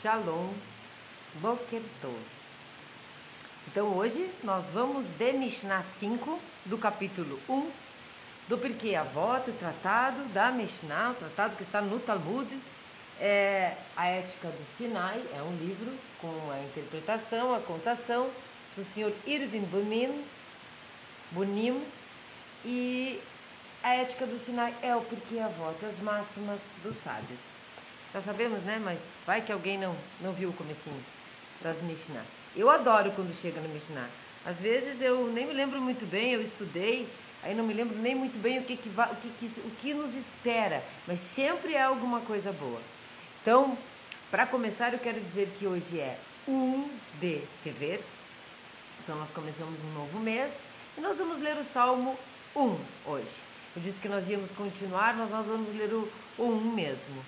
Shalom, Boker Tov. Então hoje nós vamos de Mishnah 5, do capítulo 1, do Pirkei Avot, o tratado da Mishnah, o tratado que está no Talmud, a Ética do Sinai, é um livro com a interpretação, a contação do Sr. Irving Bunim, e a Ética do Sinai é o Pirkei Avot, as máximas dos sábios. Já sabemos, né? Mas vai que alguém não viu o comecinho das Mishnah. Eu adoro quando chega no Mishnah. Às vezes eu nem me lembro muito bem, eu estudei, aí não me lembro nem muito bem o que nos espera, mas sempre é alguma coisa boa. Então, para começar, eu quero dizer que hoje é 1 de Tevet, então nós começamos um novo mês e nós vamos ler o Salmo 1 hoje. Eu disse que nós íamos continuar, mas nós vamos ler o 1 mesmo,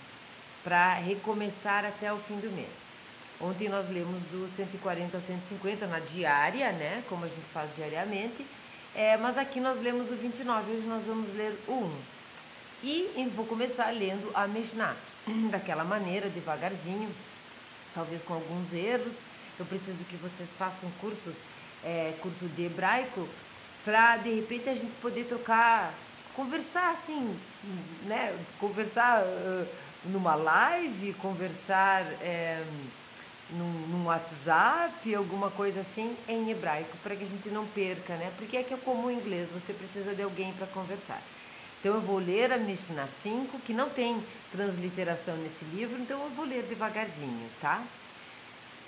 para recomeçar até o fim do mês. Ontem nós lemos do 140 ao 150 na diária, né, como a gente faz diariamente, mas aqui nós lemos o 29, hoje nós vamos ler o 1. E vou começar lendo a Mishnah, daquela maneira, devagarzinho, talvez com alguns erros. Eu preciso que vocês façam curso de hebraico, para de repente a gente poder conversar assim, né, conversar numa live, conversar num WhatsApp, alguma coisa assim, em hebraico, para que a gente não perca, né? Porque é comum o inglês, você precisa de alguém para conversar. Então eu vou ler a Mishnah 5, que não tem transliteração nesse livro, então eu vou ler devagarzinho, tá?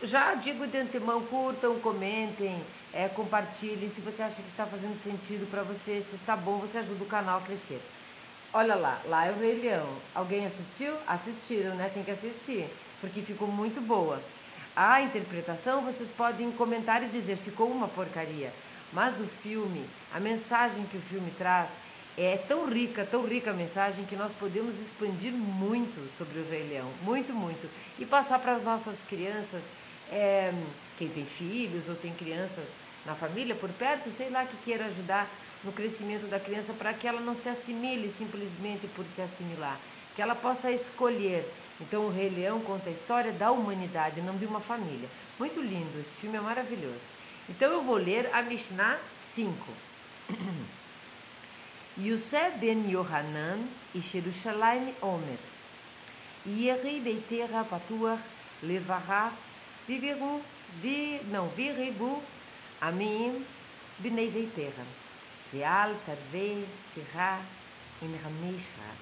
Já digo de antemão, curtam, comentem, compartilhem, se você acha que está fazendo sentido para você, se está bom, você ajuda o canal a crescer. Olha lá é o Rei Leão. Alguém assistiu? Assistiram, né? Tem que assistir, porque ficou muito boa. A interpretação, vocês podem comentar e dizer, ficou uma porcaria. Mas o filme, a mensagem que o filme traz, é tão rica a mensagem, que nós podemos expandir muito sobre o Rei Leão. Muito, muito. E passar para as nossas crianças, quem tem filhos ou tem crianças na família, por perto, sei lá, que queira ajudar no crescimento da criança, para que ela não se assimile simplesmente por se assimilar, que ela possa escolher. Então o Rei Leão conta a história da humanidade, não de uma família. Muito lindo, esse filme é maravilhoso. Então eu vou ler a Mishnah 5. Yosef ben Yohanan ish Yerushalayim Omer Yeri beitera patuach levara viribu amim bnei beitera Ve'al tadvei sirah in ramishra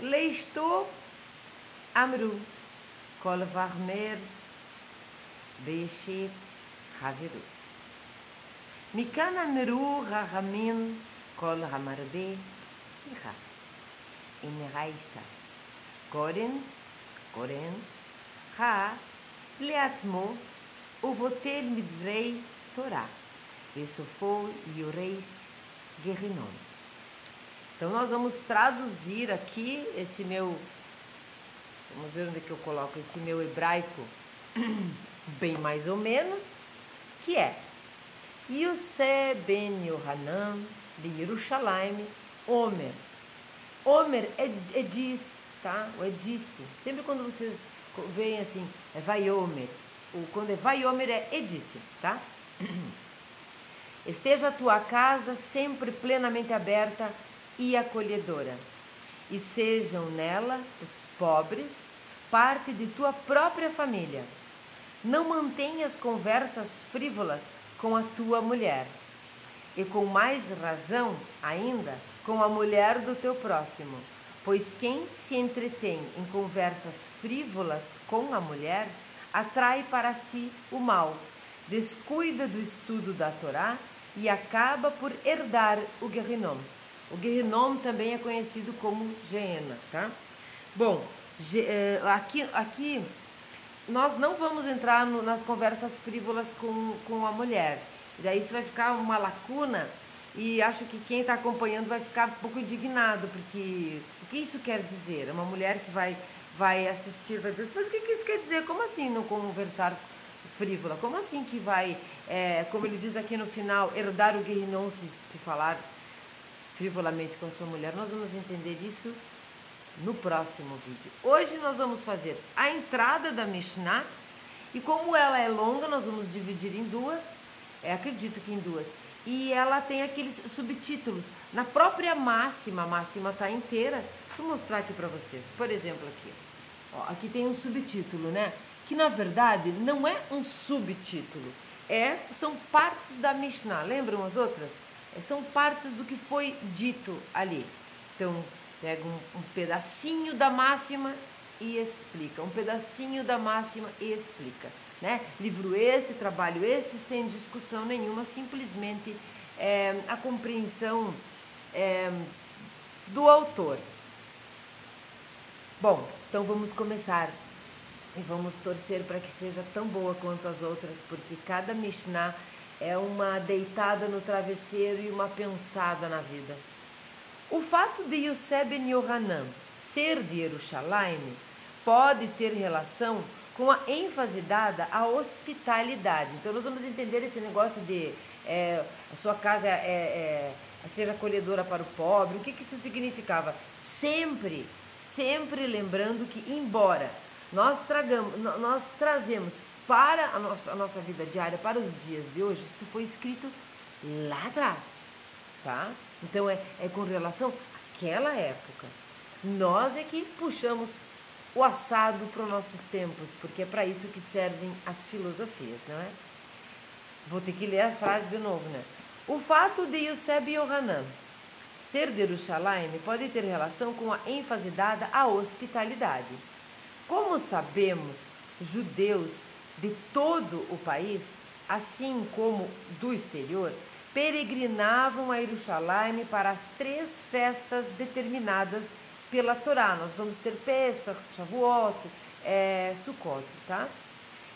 Leisto amru kol varmer be'eshet haviru Mikan amru rahamim kol hamarbe sirah in raisha Koren ha leatmo uvotel midvrei Torah Vesofou Yoreish Guerrinon. Então nós vamos traduzir aqui esse meu, vamos ver onde é que eu coloco esse meu hebraico, bem mais ou menos, que é Yosef ben Yohanan de Yerushalayim Omer. Omer é diz, tá? Ou é disse. Sempre quando vocês veem assim, é Vaiomer, ou quando é Vaiomer é disse, tá? Esteja a tua casa sempre plenamente aberta e acolhedora, e sejam nela os pobres parte de tua própria família. Não mantenhas conversas frívolas com a tua mulher, e com mais razão ainda com a mulher do teu próximo, pois quem se entretém em conversas frívolas com a mulher atrai para si o mal, descuida do estudo da Torá e acaba por herdar o Guerrinom. O Guerrinom também é conhecido como Geena, tá? Bom, aqui nós não vamos entrar nas conversas frívolas com a mulher. E daí isso vai ficar uma lacuna, e acho que quem está acompanhando vai ficar um pouco indignado, porque o que isso quer dizer? É uma mulher que vai assistir, vai dizer, mas o que isso quer dizer? Como assim não conversar frívola? Como assim que vai, como ele diz aqui no final, herdar o Guerrinom se falar frivolamente com a sua mulher? Nós vamos entender isso no próximo vídeo. Hoje nós vamos fazer a entrada da Mishnah e como ela é longa, nós vamos dividir em duas, acredito que em duas. E ela tem aqueles subtítulos. Na própria máxima, a máxima está inteira. Deixa eu mostrar aqui para vocês. Por exemplo, aqui. Ó, aqui tem um subtítulo, né? Que na verdade não é um subtítulo. São partes da Mishnah. Lembram as outras? São partes do que foi dito ali. Então, pega um pedacinho da máxima e explica. Um pedacinho da máxima e explica. Né? Livro este, trabalho este, sem discussão nenhuma, simplesmente a compreensão do autor. Bom, então vamos começar e vamos torcer para que seja tão boa quanto as outras, porque cada Mishnah é uma deitada no travesseiro e uma pensada na vida. O fato de Yosef ben Yohanan ser de Jerusalém pode ter relação com a ênfase dada à hospitalidade. Então nós vamos entender esse negócio de a sua casa seja acolhedora para o pobre. O que isso significava? Sempre lembrando que, embora nós trazemos para a nossa vida diária, para os dias de hoje, isso foi escrito lá atrás, tá? Então é com relação àquela época. Nós é que puxamos o assado para os nossos tempos, porque é para isso que servem as filosofias, não é? Vou ter que ler a frase de novo, né? O fato de Yosef ben Yohanan ser de Jerusalém pode ter relação com a ênfase dada à hospitalidade. Como sabemos, judeus de todo o país, assim como do exterior, peregrinavam a Jerusalém para as 3 festas determinadas pela Torá. Nós vamos ter Pesach, Shavuot, Sukkot, tá?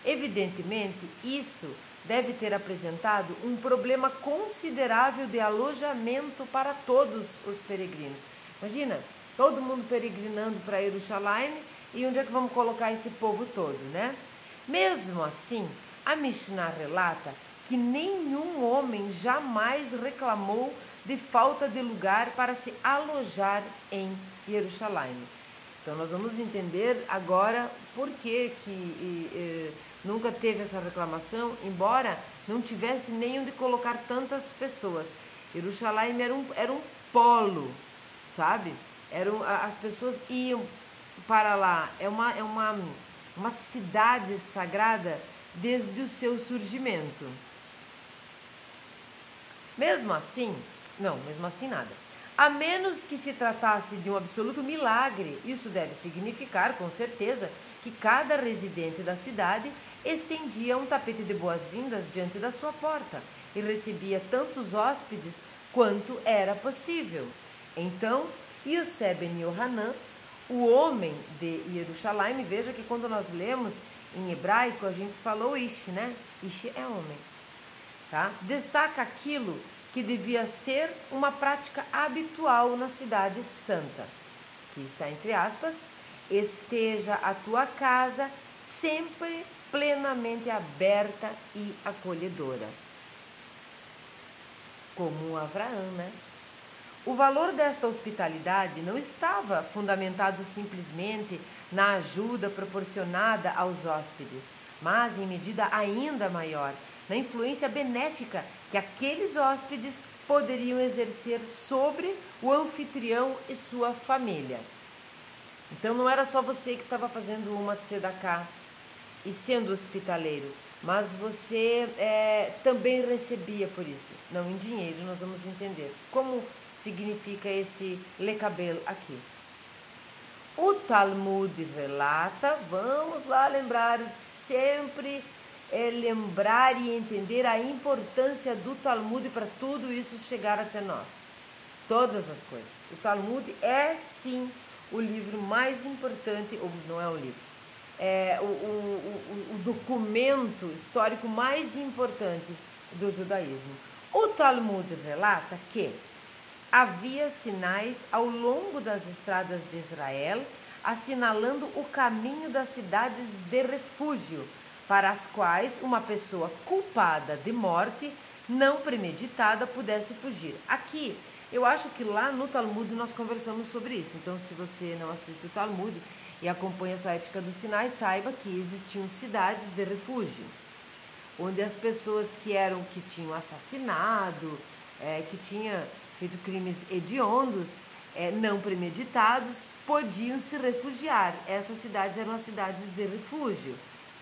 Evidentemente, isso deve ter apresentado um problema considerável de alojamento para todos os peregrinos. Imagina, todo mundo peregrinando para Jerusalém, e onde é que vamos colocar esse povo todo, né? Mesmo assim, a Mishnah relata que nenhum homem jamais reclamou de falta de lugar para se alojar em Jerusalém. Então nós vamos entender agora por que nunca teve essa reclamação, embora não tivesse nem onde colocar tantas pessoas. Jerusalém era um polo, sabe? As pessoas iam para lá. É uma cidade sagrada desde o seu surgimento. Mesmo assim nada. A menos que se tratasse de um absoluto milagre, isso deve significar, com certeza, que cada residente da cidade estendia um tapete de boas-vindas diante da sua porta e recebia tantos hóspedes quanto era possível. Então, Yosef ben Yohanan, o homem de Jerusalém, veja que quando nós lemos em hebraico, a gente falou Ish, né? Ish é homem, tá? Destaca aquilo que devia ser uma prática habitual na cidade santa, que está entre aspas, esteja a tua casa sempre plenamente aberta e acolhedora. Como Abraão, né? O valor desta hospitalidade não estava fundamentado simplesmente na ajuda proporcionada aos hóspedes, mas em medida ainda maior, na influência benéfica que aqueles hóspedes poderiam exercer sobre o anfitrião e sua família. Então não era só você que estava fazendo uma tzedakah e sendo hospitaleiro, mas você também recebia por isso. Não em dinheiro, nós vamos entender como significa esse lekabel aqui. O Talmud relata, vamos lá lembrar sempre, lembrar e entender a importância do Talmud para tudo isso chegar até nós. Todas as coisas. O Talmud é sim o livro mais importante, ou não é um livro, o documento histórico mais importante do judaísmo. O Talmud relata que havia sinais ao longo das estradas de Israel, assinalando o caminho das cidades de refúgio, para as quais uma pessoa culpada de morte não premeditada pudesse fugir. Aqui Eu acho que lá no Talmud nós conversamos sobre isso. Então, se você não assiste o Talmud e acompanha sua Ética dos Sinais, saiba que existiam cidades de refúgio, onde as pessoas que tinham assassinado, que tinham feito crimes hediondos, não premeditados, podiam se refugiar. Essas cidades eram as cidades de refúgio,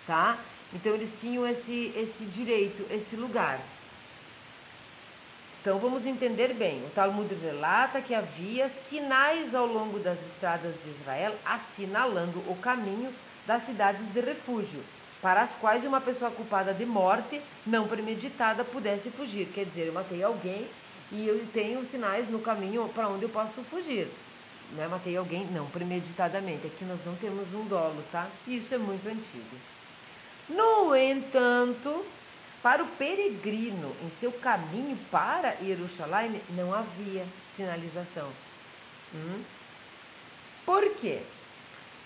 tá? Então eles tinham esse direito, esse lugar. Então vamos entender bem. O Talmud relata que havia sinais ao longo das estradas de Israel assinalando o caminho das cidades de refúgio, para as quais uma pessoa culpada de morte não premeditada pudesse fugir. Quer dizer, eu matei alguém e eu tenho sinais no caminho para onde eu posso fugir. Né? Matei alguém não premeditadamente. Aqui nós não temos um dolo, tá? Isso é muito antigo. No entanto, para o peregrino em seu caminho para Jerusalém não havia sinalização. Por quê?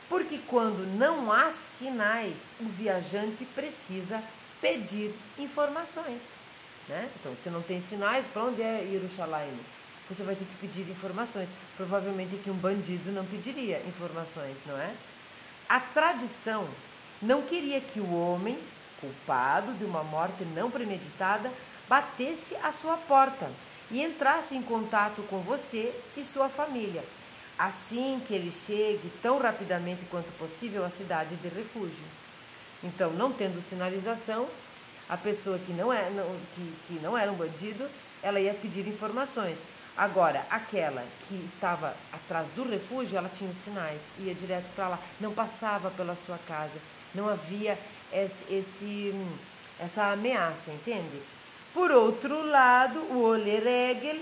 Porque quando não há sinais, o viajante precisa pedir informações. Né? Então, se não tem sinais, para onde é Jerusalém? Você vai ter que pedir informações. Provavelmente que um bandido não pediria informações, não é? A tradição não queria que o homem, culpado de uma morte não premeditada, batesse à sua porta e entrasse em contato com você e sua família, assim que ele chegue tão rapidamente quanto possível à cidade de refúgio. Então, não tendo sinalização, a pessoa que não era um bandido, ela ia pedir informações. Agora, aquela que estava atrás do refúgio, ela tinha os sinais, ia direto para lá, não passava pela sua casa, não havia essa ameaça, entende? Por outro lado, o Oleregel,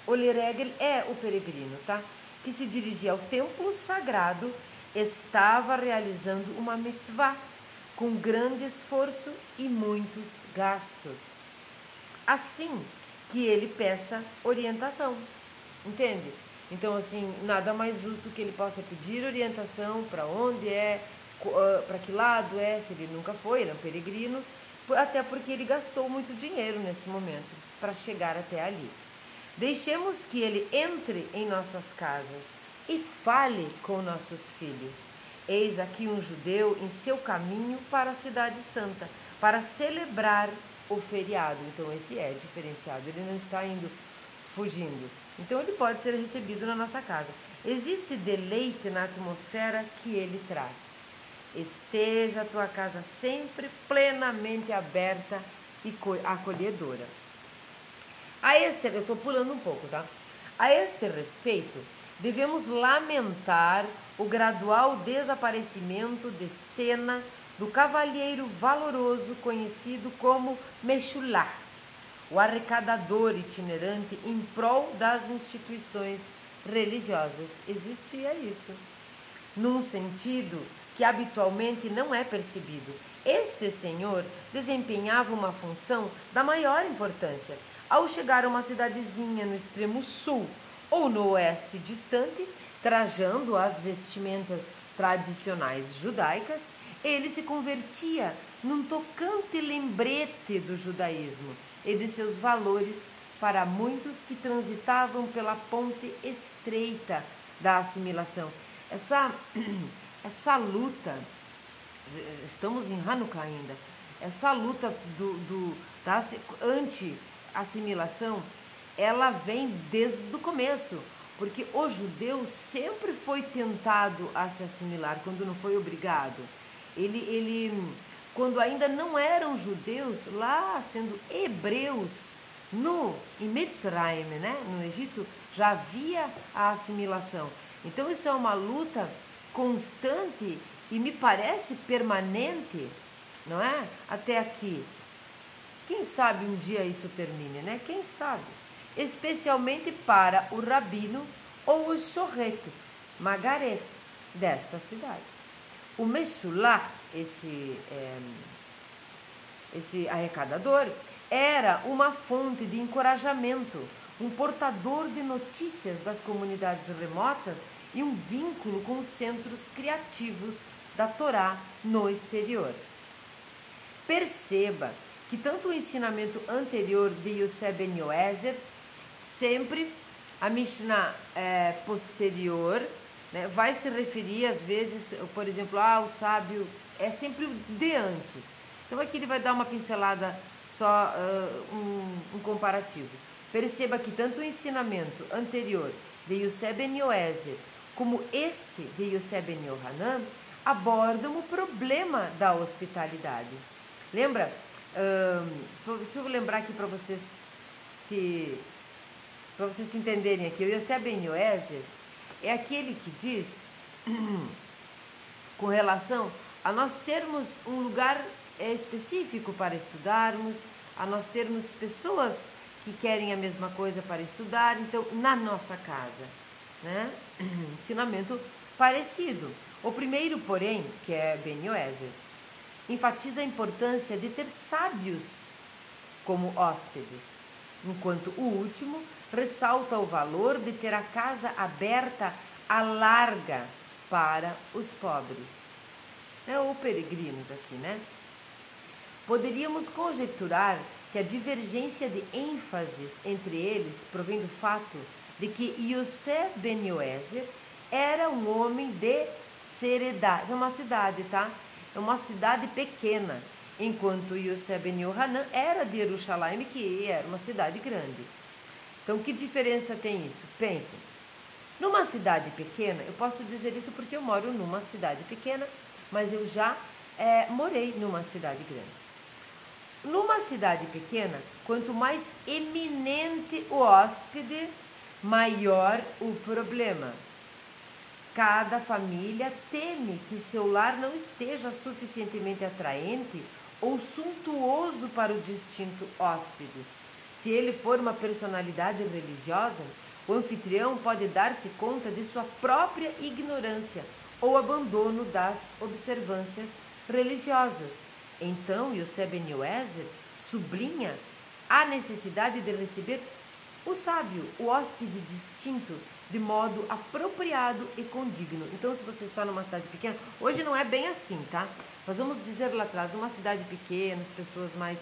Oleregel é o peregrino, tá? Que se dirigia ao templo sagrado, estava realizando uma mitzvah com grande esforço e muitos gastos. Assim que ele peça orientação, entende? Então, assim, nada mais justo que ele possa pedir orientação para onde para que lado se ele nunca foi, ele é um peregrino, até porque ele gastou muito dinheiro nesse momento para chegar até ali. Deixemos que ele entre em nossas casas e fale com nossos filhos. Eis aqui um judeu em seu caminho para a cidade santa, para celebrar o feriado. Então esse é diferenciado, ele não está indo fugindo. Então ele pode ser recebido na nossa casa. Existe deleite na atmosfera que ele traz. Esteja a tua casa sempre plenamente aberta e acolhedora. Eu estou pulando um pouco, tá? A este respeito, devemos lamentar o gradual desaparecimento de cena do cavalheiro valoroso conhecido como Meshulah, o arrecadador itinerante em prol das instituições religiosas. Existia isso, num sentido que habitualmente não é percebido. Este senhor desempenhava uma função da maior importância. Ao chegar a uma cidadezinha no extremo sul ou no oeste distante, trajando as vestimentas tradicionais judaicas, ele se convertia num tocante lembrete do judaísmo e de seus valores para muitos que transitavam pela ponte estreita da assimilação. Essa luta, estamos em Hanukkah ainda, essa luta da anti-assimilação, ela vem desde o começo, porque o judeu sempre foi tentado a se assimilar, quando não foi obrigado. Ele quando ainda não eram judeus, lá sendo hebreus, em Mitzrayim, né, no Egito, já havia a assimilação. Então isso é uma luta constante e me parece permanente, não é? Até aqui. Quem sabe um dia isso termine, né? Quem sabe? Especialmente para o rabino ou o shoret, Magaret, destas cidades. O Meshulah, esse arrecadador, era uma fonte de encorajamento, um portador de notícias das comunidades remotas e um vínculo com os centros criativos da Torá no exterior. Perceba que tanto o ensinamento anterior de Yosef Ben Yoezer, sempre a Mishnah posterior, né, vai se referir às vezes, por exemplo, o sábio é sempre o de antes. Então aqui ele vai dar uma pincelada só, um comparativo. Perceba que tanto o ensinamento anterior de Yosef Ben Yoezer como este de Yosef Ben Yohanan abordam o problema da hospitalidade. Lembra? Deixa eu lembrar aqui para vocês entenderem aqui. O Yosef Ben Yoezer é aquele que diz com relação a nós termos um lugar específico para estudarmos, a nós termos pessoas que querem a mesma coisa para estudar, então na nossa casa, né? Ensinamento parecido. O primeiro, porém, que é Ben Yoezer, enfatiza a importância de ter sábios como hóspedes, enquanto o último ressalta o valor de ter a casa aberta à larga para os pobres, ou peregrinos aqui, né? Poderíamos conjecturar que a divergência de ênfases entre eles provém do fato de que Yosef Ben Yoezer era um homem de Seredá, é uma cidade, tá? É uma cidade pequena, enquanto Yosef Ben Yohanan era de Jerusalém, que era uma cidade grande. Então, que diferença tem isso? Pensem, numa cidade pequena, eu posso dizer isso porque eu moro numa cidade pequena, mas eu já morei numa cidade grande. Numa cidade pequena, quanto mais eminente o hóspede, maior o problema. Cada família teme que seu lar não esteja suficientemente atraente ou suntuoso para o distinto hóspede. Se ele for uma personalidade religiosa, o anfitrião pode dar-se conta de sua própria ignorância ou abandono das observâncias religiosas. Então, Yosef Ben Yoezer sublinha a necessidade de receber o sábio, o hóspede distinto, de modo apropriado e condigno. Então, se você está numa cidade pequena, hoje não é bem assim, tá? Mas vamos dizer lá atrás, uma cidade pequena, as pessoas mais,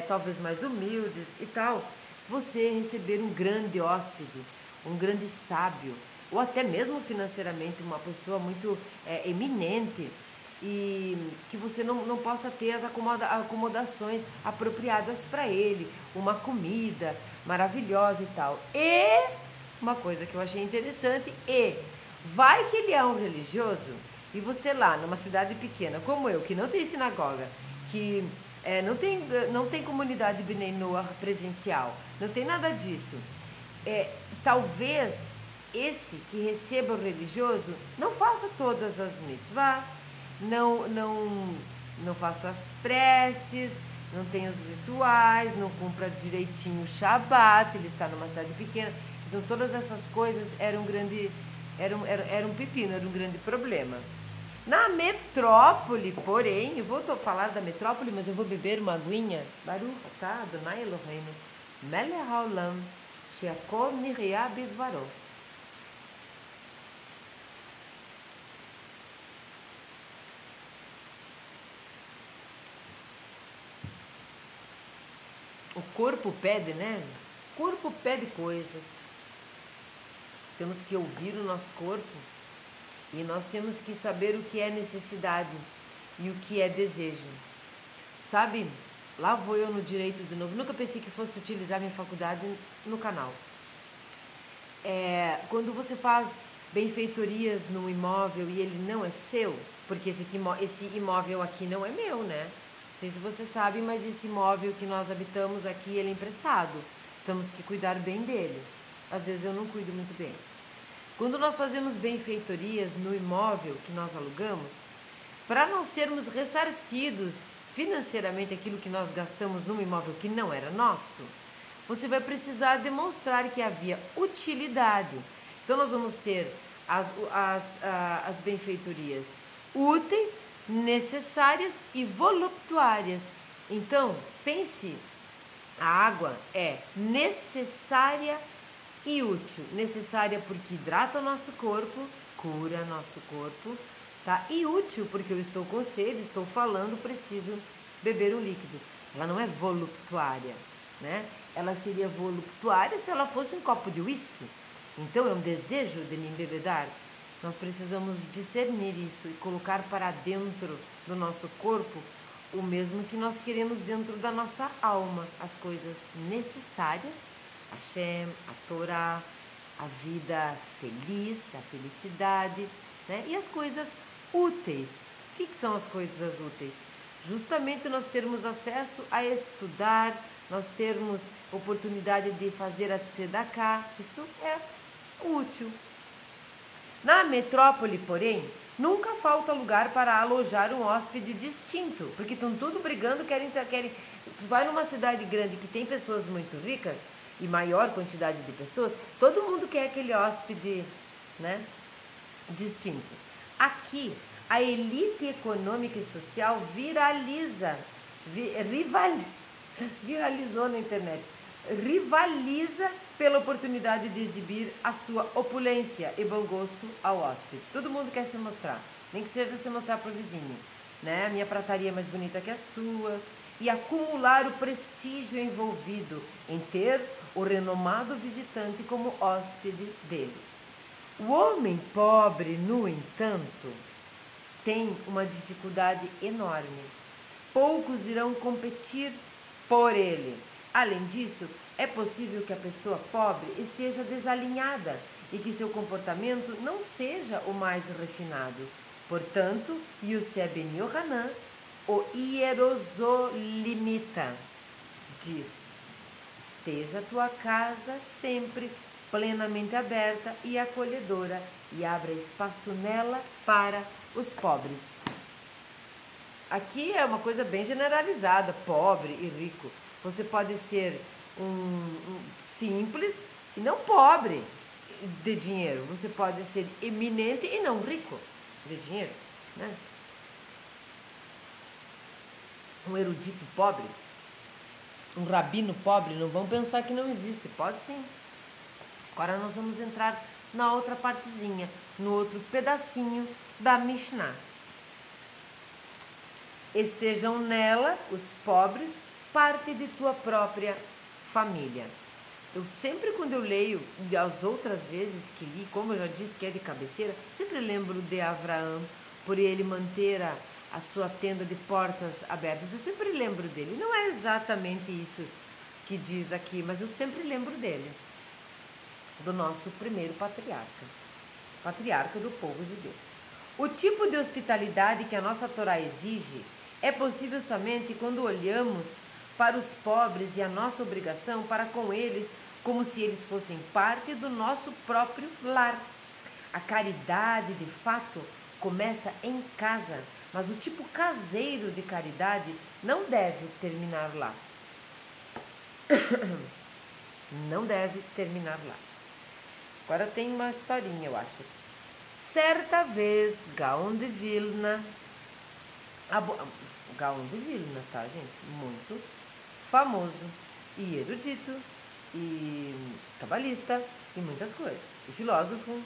talvez mais humildes e tal, você receber um grande hóspede, um grande sábio, ou até mesmo financeiramente uma pessoa muito eminente, e que você não possa ter as acomodações apropriadas para ele, uma comida maravilhosa e tal. E uma coisa que eu achei interessante vai que ele é um religioso e você lá numa cidade pequena como eu, que não tem sinagoga, que não tem comunidade Bnei Noach presencial, não tem nada disso, talvez esse que receba o religioso não faça todas as mitzvah, não faça as preces, não tem os rituais, não cumpra direitinho o Shabat, ele está numa cidade pequena. Então todas essas coisas eram um pepino, era um grande problema. Na metrópole, porém, eu vou falar da metrópole, mas eu vou beber uma aguinha. Baruch atah Adonai Eloheinu, melech haolam, she'akol nirya bidvaro. O corpo pede, né? O corpo pede coisas. Temos que ouvir o nosso corpo e nós temos que saber o que é necessidade e o que é desejo. Sabe, lá vou eu no direito de novo. Nunca pensei que fosse utilizar minha faculdade no canal. Quando você faz benfeitorias num imóvel e ele não é seu, porque esse imóvel aqui não é meu, né? Não sei se você sabe, mas esse imóvel que nós habitamos aqui, ele é emprestado. Temos que cuidar bem dele. Às vezes eu não cuido muito bem. Quando nós fazemos benfeitorias no imóvel que nós alugamos, para não sermos ressarcidos financeiramente aquilo que nós gastamos num imóvel que não era nosso, você vai precisar demonstrar que havia utilidade. Então nós vamos ter as benfeitorias úteis, necessárias e voluptuárias. Então, pense, a água é necessária e útil. Necessária porque hidrata o nosso corpo, cura nosso corpo, tá? E útil porque eu estou com sede, estou falando, preciso beber um líquido. Ela não é voluptuária, né? Ela seria voluptuária se ela fosse um copo de uísque. Então é um desejo de me embebedar. Nós precisamos discernir isso e colocar para dentro do nosso corpo o mesmo que nós queremos dentro da nossa alma. As coisas necessárias, a Hashem, a Torá, a vida feliz, a felicidade, né? E as coisas úteis. O que são as coisas úteis? Justamente nós termos acesso a estudar, nós termos oportunidade de fazer a tzedakah, isso é útil. Na metrópole, porém, nunca falta lugar para alojar um hóspede distinto, porque estão tudo brigando, querem. Tu vai numa cidade grande que tem pessoas muito ricas e maior quantidade de pessoas, todo mundo quer aquele hóspede, né, distinto. Aqui, a elite econômica e social viralizou na internet, rivaliza pela oportunidade de exibir a sua opulência e bom gosto ao hóspede. Todo mundo quer se mostrar, nem que seja se mostrar para o vizinho, né? A minha prataria é mais bonita que a sua, e acumular o prestígio envolvido em ter o renomado visitante como hóspede deles. O homem pobre, no entanto, tem uma dificuldade enorme. Poucos irão competir por ele. Além disso, é possível que a pessoa pobre esteja desalinhada e que seu comportamento não seja o mais refinado. Portanto, Yosef ben Yohanan, o Hierosolimita, diz: esteja tua casa sempre plenamente aberta e acolhedora e abra espaço nela para os pobres. Aqui é uma coisa bem generalizada, pobre e rico. Você pode ser um simples e não pobre de dinheiro. Você pode ser eminente e não rico de dinheiro, né? Um erudito pobre, um rabino pobre, não vão pensar que não existe. Pode sim. Agora nós vamos entrar na outra partezinha, no outro pedacinho da Mishnah. E sejam nela, os pobres, parte de tua própria família. Eu sempre, quando eu leio, as outras vezes que li, como eu já disse que é de cabeceira, sempre lembro de Abraão, por ele manter a sua tenda de portas abertas. Eu sempre lembro dele. Não é exatamente isso que diz aqui, mas eu sempre lembro dele, do nosso primeiro patriarca do povo de Deus. O tipo de hospitalidade que a nossa Torá exige é possível somente quando olhamos para os pobres e a nossa obrigação para com eles como se eles fossem parte do nosso próprio lar. A caridade, de fato, começa em casa, mas o tipo caseiro de caridade não deve terminar lá. Não deve terminar lá. Agora tem uma historinha, eu acho. Certa vez, Gaon de Vilna, Gaon de Vilna, tá, gente? Muito famoso e erudito e cabalista e muitas coisas. E filósofo,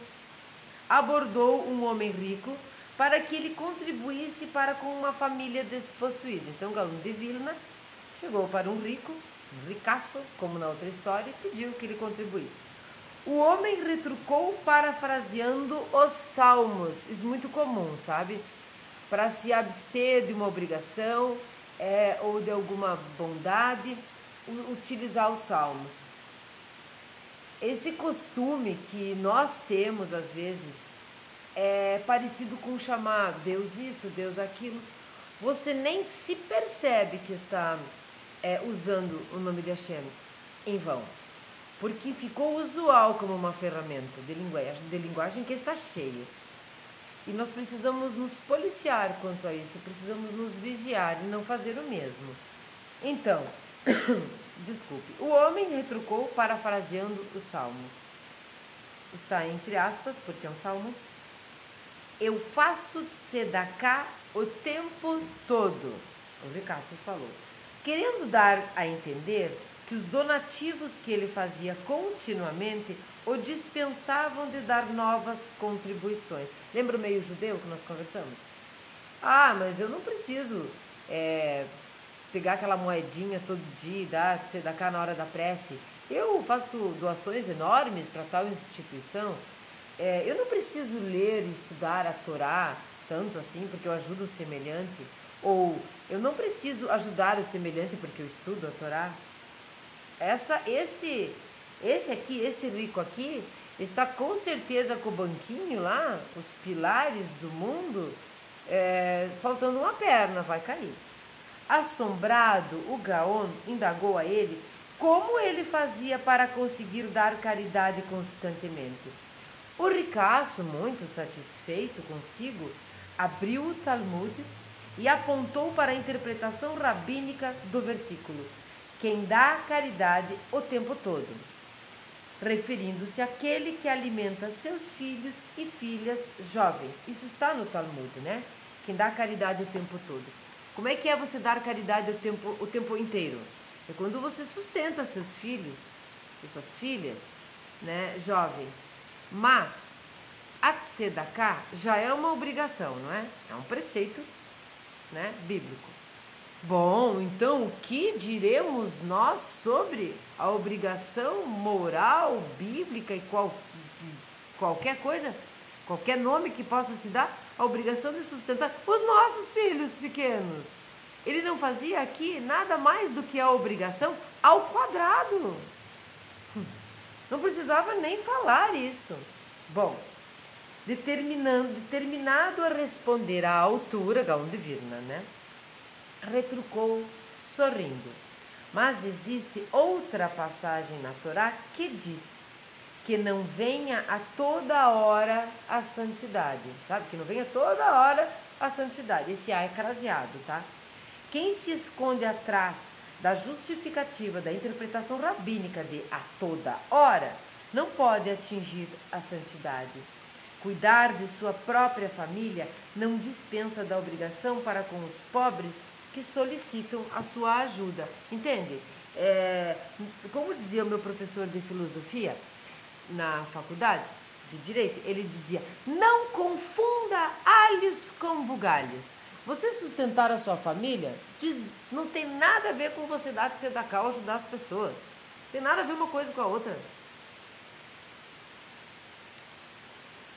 abordou um homem rico para que ele contribuísse para com uma família despossuída. Então, Gaon de Vilna chegou para um rico, um ricaço, como na outra história, e pediu que ele contribuísse. O homem retrucou parafraseando os salmos, isso é muito comum, sabe? Para se abster de uma obrigação ou de alguma bondade, utilizar os salmos. Esse costume que nós temos às vezes é parecido com chamar Deus isso, Deus aquilo. Você nem se percebe que está usando o nome de Hashem em vão. Porque ficou usual como uma ferramenta de linguagem que está cheia. E nós precisamos nos policiar quanto a isso, precisamos nos vigiar e não fazer o mesmo. Então, desculpe, o homem retrucou parafraseando os salmos. Está entre aspas, porque é um salmo. Eu faço tzedakah o tempo todo, o ricaço falou, querendo dar a entender que os donativos que ele fazia continuamente o dispensavam de dar novas contribuições. Lembra o meio judeu que nós conversamos? Ah, mas eu não preciso pegar aquela moedinha todo dia e dar tzedakah na hora da prece. Eu faço doações enormes para tal instituição. Eu não preciso ler e estudar a Torá tanto assim porque eu ajudo o semelhante. Ou eu não preciso ajudar o semelhante porque eu estudo a Torá. Esse rico aqui, está com certeza com o banquinho lá, os pilares do mundo, faltando uma perna, vai cair. Assombrado, o Gaon indagou a ele como ele fazia para conseguir dar caridade constantemente. O ricaço, muito satisfeito consigo, abriu o Talmud e apontou para a interpretação rabínica do versículo: quem dá caridade o tempo todo, referindo-se àquele que alimenta seus filhos e filhas jovens. Isso está no Talmud, né? Quem dá caridade o tempo todo. Como é que é você dar caridade o tempo inteiro? É quando você sustenta seus filhos e suas filhas, né, jovens. Mas a tzedakah já é uma obrigação, não é? É um preceito, né, bíblico. Bom, então o que diremos nós sobre a obrigação moral bíblica e qualquer coisa, qualquer nome que possa se dar, a obrigação de sustentar os nossos filhos pequenos? Ele não fazia aqui nada mais do que a obrigação ao quadrado. Não precisava nem falar isso. Bom, determinado a responder à altura, Gaon de Vilna, né? Retrucou sorrindo. Mas existe outra passagem na Torá que diz que não venha a toda hora a santidade, sabe? Que não venha toda hora a santidade. Esse A é craseado, tá? Quem se esconde atrás da justificativa da interpretação rabínica de a toda hora não pode atingir a santidade. Cuidar de sua própria família não dispensa da obrigação para com os pobres que solicitam a sua ajuda. Entende? Como dizia o meu professor de filosofia na faculdade de Direito, ele dizia: não confunda alhos com bugalhos. Você sustentar a sua família não tem nada a ver com você dar tzedakah ou ajudar as pessoas. Tem nada a ver uma coisa com a outra.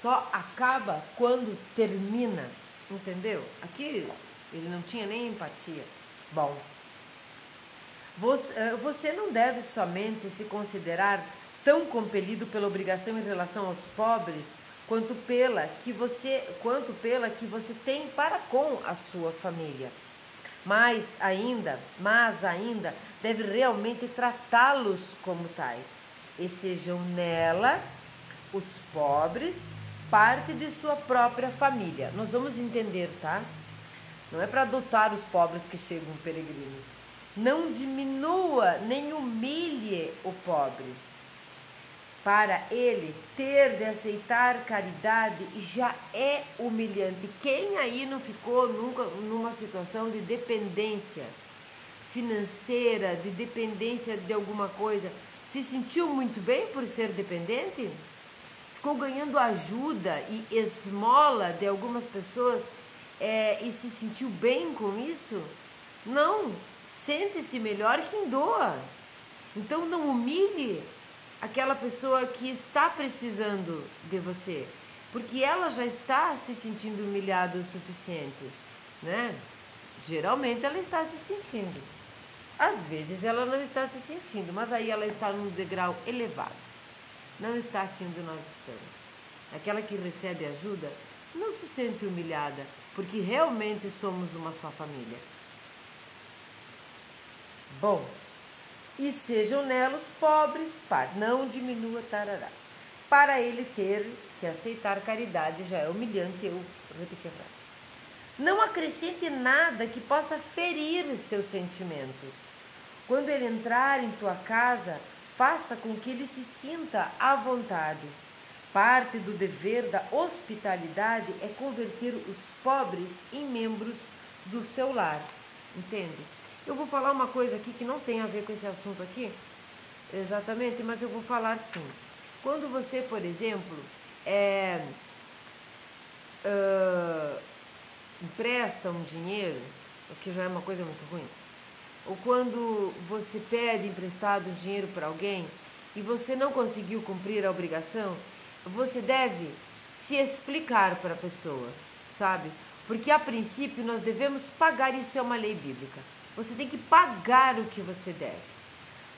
Só acaba quando termina, entendeu? Aqui ele não tinha nem empatia. Bom, você não deve somente se considerar tão compelido pela obrigação em relação aos pobres quanto pela que você tem para com a sua família. Mas ainda deve realmente tratá-los como tais, e sejam nela os pobres parte de sua própria família. Nós vamos entender, tá? Não é para adotar os pobres que chegam peregrinos. Não diminua nem humilhe o pobre. Para ele, ter de aceitar caridade já é humilhante. Quem aí não ficou nunca numa situação de dependência financeira, de dependência de alguma coisa? Se sentiu muito bem por ser dependente? Ficou ganhando ajuda e esmola de algumas pessoas e se sentiu bem com isso? Não, sente-se melhor quem doa. Então não humilhe aquela pessoa que está precisando de você, porque ela já está se sentindo humilhada o suficiente, né? Geralmente ela está se sentindo. Às vezes ela não está se sentindo, mas aí ela está num degrau elevado. Não está aqui onde nós estamos. Aquela que recebe ajuda não se sente humilhada, porque realmente somos uma só família. Bom, e sejam nela os pobres, não diminua tarará. Para ele ter que aceitar caridade já é humilhante, eu repeti a frase. Não acrescente nada que possa ferir seus sentimentos. Quando ele entrar em tua casa, faça com que ele se sinta à vontade. Parte do dever da hospitalidade é converter os pobres em membros do seu lar. Entende? Eu vou falar uma coisa aqui que não tem a ver com esse assunto aqui, exatamente, mas eu vou falar sim. Quando você, por exemplo, empresta um dinheiro, o que já é uma coisa muito ruim, ou quando você pede emprestado dinheiro para alguém e você não conseguiu cumprir a obrigação, você deve se explicar para a pessoa, sabe? Porque a princípio nós devemos pagar, isso é uma lei bíblica. Você tem que pagar o que você deve.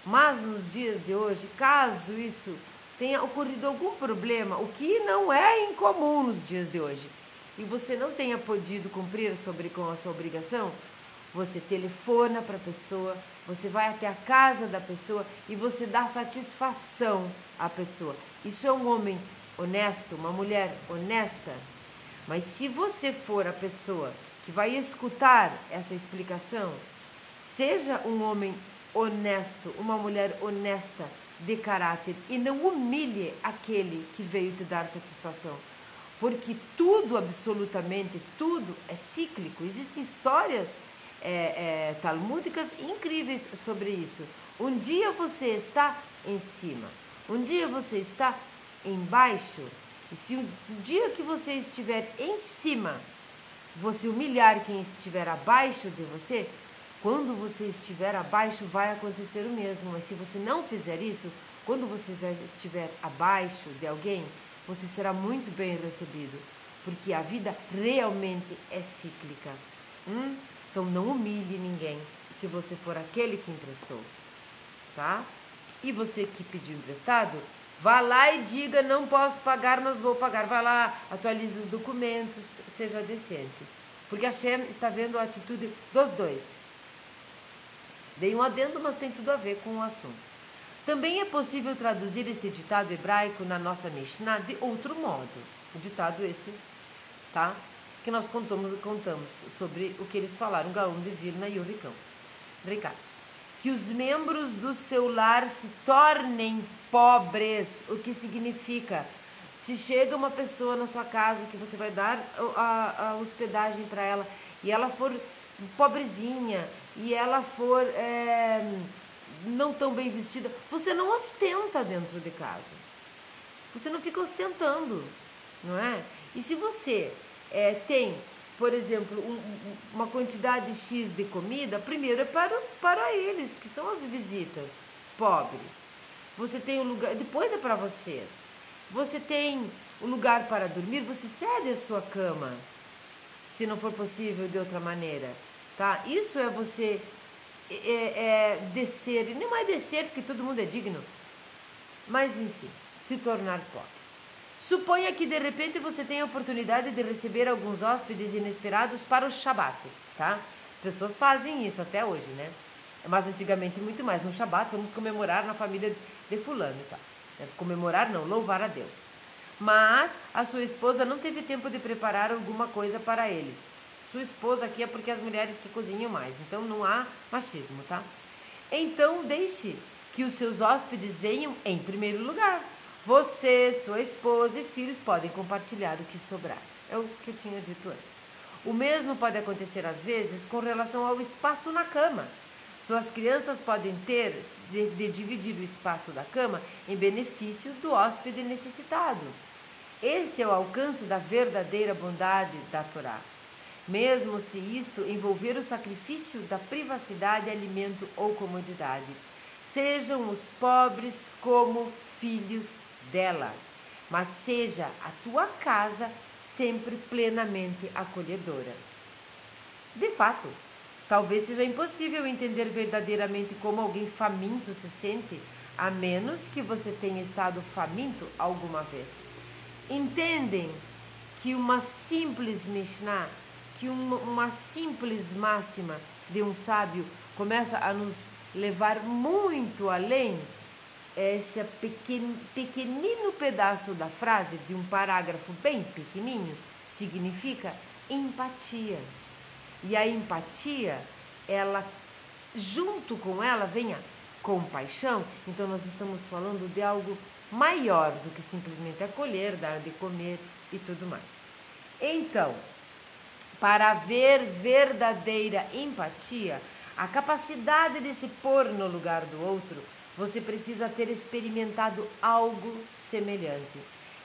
Mas nos dias de hoje, caso isso tenha ocorrido algum problema, o que não é incomum nos dias de hoje, e você não tenha podido cumprir com a sua obrigação, você telefona para a pessoa, você vai até a casa da pessoa e você dá satisfação à pessoa. Isso é um homem honesto, uma mulher honesta. Mas se você for a pessoa que vai escutar essa explicação, seja um homem honesto, uma mulher honesta de caráter e não humilhe aquele que veio te dar satisfação. Porque tudo, absolutamente tudo, é cíclico. Existem histórias talmúdicas incríveis sobre isso. Um dia você está em cima, um dia você está embaixo. E se o dia que você estiver em cima, você humilhar quem estiver abaixo de você, quando você estiver abaixo vai acontecer o mesmo. Mas se você não fizer isso, quando você estiver abaixo de alguém, você será muito bem recebido, porque a vida realmente é cíclica. Então não humilhe ninguém se você for aquele que emprestou, tá? E você que pediu emprestado, vá lá e diga: não posso pagar, mas vou pagar. Vá lá, atualize os documentos, seja decente. Porque a Hashem está vendo a atitude dos dois. Dei um adendo, mas tem tudo a ver com o assunto. Também é possível traduzir este ditado hebraico na nossa Mishnah de outro modo. O ditado esse, tá? Que nós contamos sobre o que eles falaram, Gaon de Vilna e o Ricaço. Que os membros do seu lar se tornem pobres. O que significa? Se chega uma pessoa na sua casa que você vai dar a hospedagem para ela e ela for pobrezinha e ela for não tão bem vestida, você não ostenta dentro de casa. Você não fica ostentando, não é? E se você tem, por exemplo, uma quantidade X de comida, primeiro é para eles, que são as visitas pobres. Você tem um lugar, depois é para vocês. Você tem um lugar para dormir, você cede a sua cama, se não for possível de outra maneira, tá? Isso é você descer, e não é descer porque todo mundo é digno, mas em si, se tornar pobres. Suponha que de repente você tenha a oportunidade de receber alguns hóspedes inesperados para o Shabat, tá? As pessoas fazem isso até hoje, né? Mas antigamente muito mais. No Shabat vamos comemorar na família de fulano, tá? Comemorar não, louvar a Deus. Mas a sua esposa não teve tempo de preparar alguma coisa para eles. Sua esposa aqui é porque as mulheres que cozinham mais, então não há machismo, tá? Então deixe que os seus hóspedes venham em primeiro lugar. Você, sua esposa e filhos podem compartilhar o que sobrar. É o que eu tinha dito antes. O mesmo pode acontecer às vezes com relação ao espaço na cama. Suas crianças podem ter de dividir o espaço da cama em benefício do hóspede necessitado. Este é o alcance da verdadeira bondade da Torá. Mesmo se isto envolver o sacrifício da privacidade, alimento ou comodidade. Sejam os pobres como filhos dela, mas seja a tua casa sempre plenamente acolhedora. De fato, talvez seja impossível entender verdadeiramente como alguém faminto se sente, a menos que você tenha estado faminto alguma vez. Entendem que uma simples Mishnah, que uma simples máxima de um sábio começa a nos levar muito além? Esse pequenino pedaço da frase, de um parágrafo bem pequenininho, significa empatia. E a empatia, ela, junto com ela, vem a compaixão. Então nós estamos falando de algo maior do que simplesmente acolher, dar de comer e tudo mais. Então, para haver verdadeira empatia, a capacidade de se pôr no lugar do outro, você precisa ter experimentado algo semelhante.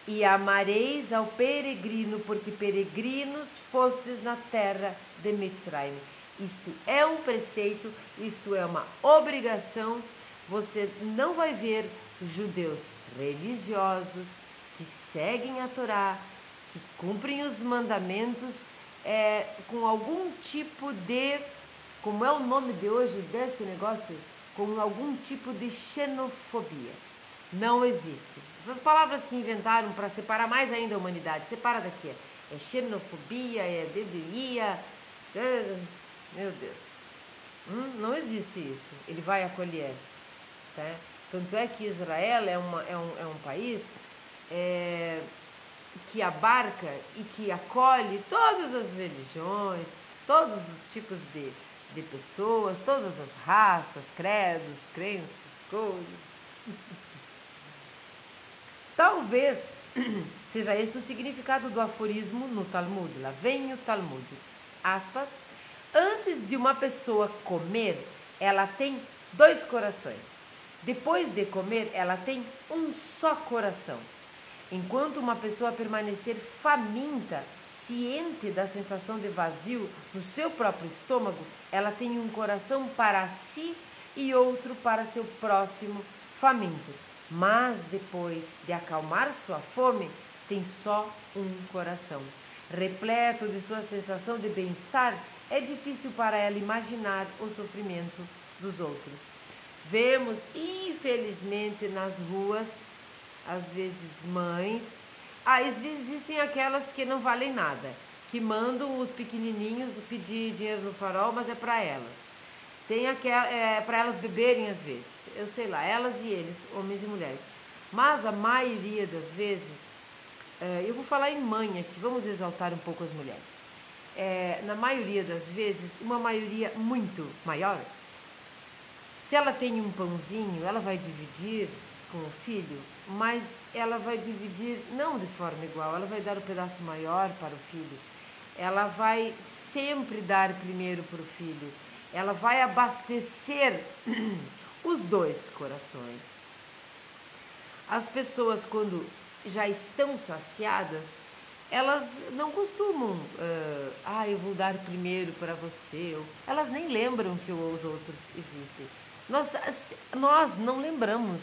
E amareis ao peregrino, porque peregrinos fostes na terra de Mitzrayim. Isto é um preceito, isto é uma obrigação. Você não vai ver judeus religiosos que seguem a Torá, que cumprem os mandamentos com algum tipo de, como é o nome de hoje desse negócio, com algum tipo de xenofobia. Não existe. Essas palavras que inventaram para separar mais ainda a humanidade, separa daqui. É xenofobia, é deveria, meu Deus. Não existe isso. Ele vai acolher. Tá? Tanto é que Israel é um país que abarca e que acolhe todas as religiões, todos os tipos de pessoas, todas as raças, credos, crenças, coisas. Talvez seja esse o significado do aforismo no Talmud. Lá vem o Talmud. Aspas. Antes de uma pessoa comer, ela tem 2 corações. Depois de comer, ela tem um só coração. Enquanto uma pessoa permanecer faminta, ciente da sensação de vazio no seu próprio estômago, ela tem um coração para si e outro para seu próximo faminto. Mas depois de acalmar sua fome, tem só um coração. Repleto de sua sensação de bem-estar, é difícil para ela imaginar o sofrimento dos outros. Vemos, infelizmente, nas ruas, às vezes mães, às vezes existem aquelas que não valem nada, que mandam os pequenininhos pedir dinheiro no farol, mas é para elas. Tem para elas beberem às vezes, eu sei lá, elas e eles, homens e mulheres. Mas a maioria das vezes, eu vou falar em mãe aqui, vamos exaltar um pouco as mulheres. Na maioria das vezes, uma maioria muito maior, se ela tem um pãozinho, ela vai dividir com o filho, mas ela vai dividir não de forma igual, ela vai dar um pedaço maior para o filho, ela vai sempre dar primeiro para o filho, ela vai abastecer os 2 corações. As pessoas, quando já estão saciadas, elas não costumam, eu vou dar primeiro para você, elas nem lembram que os outros existem. Nós não lembramos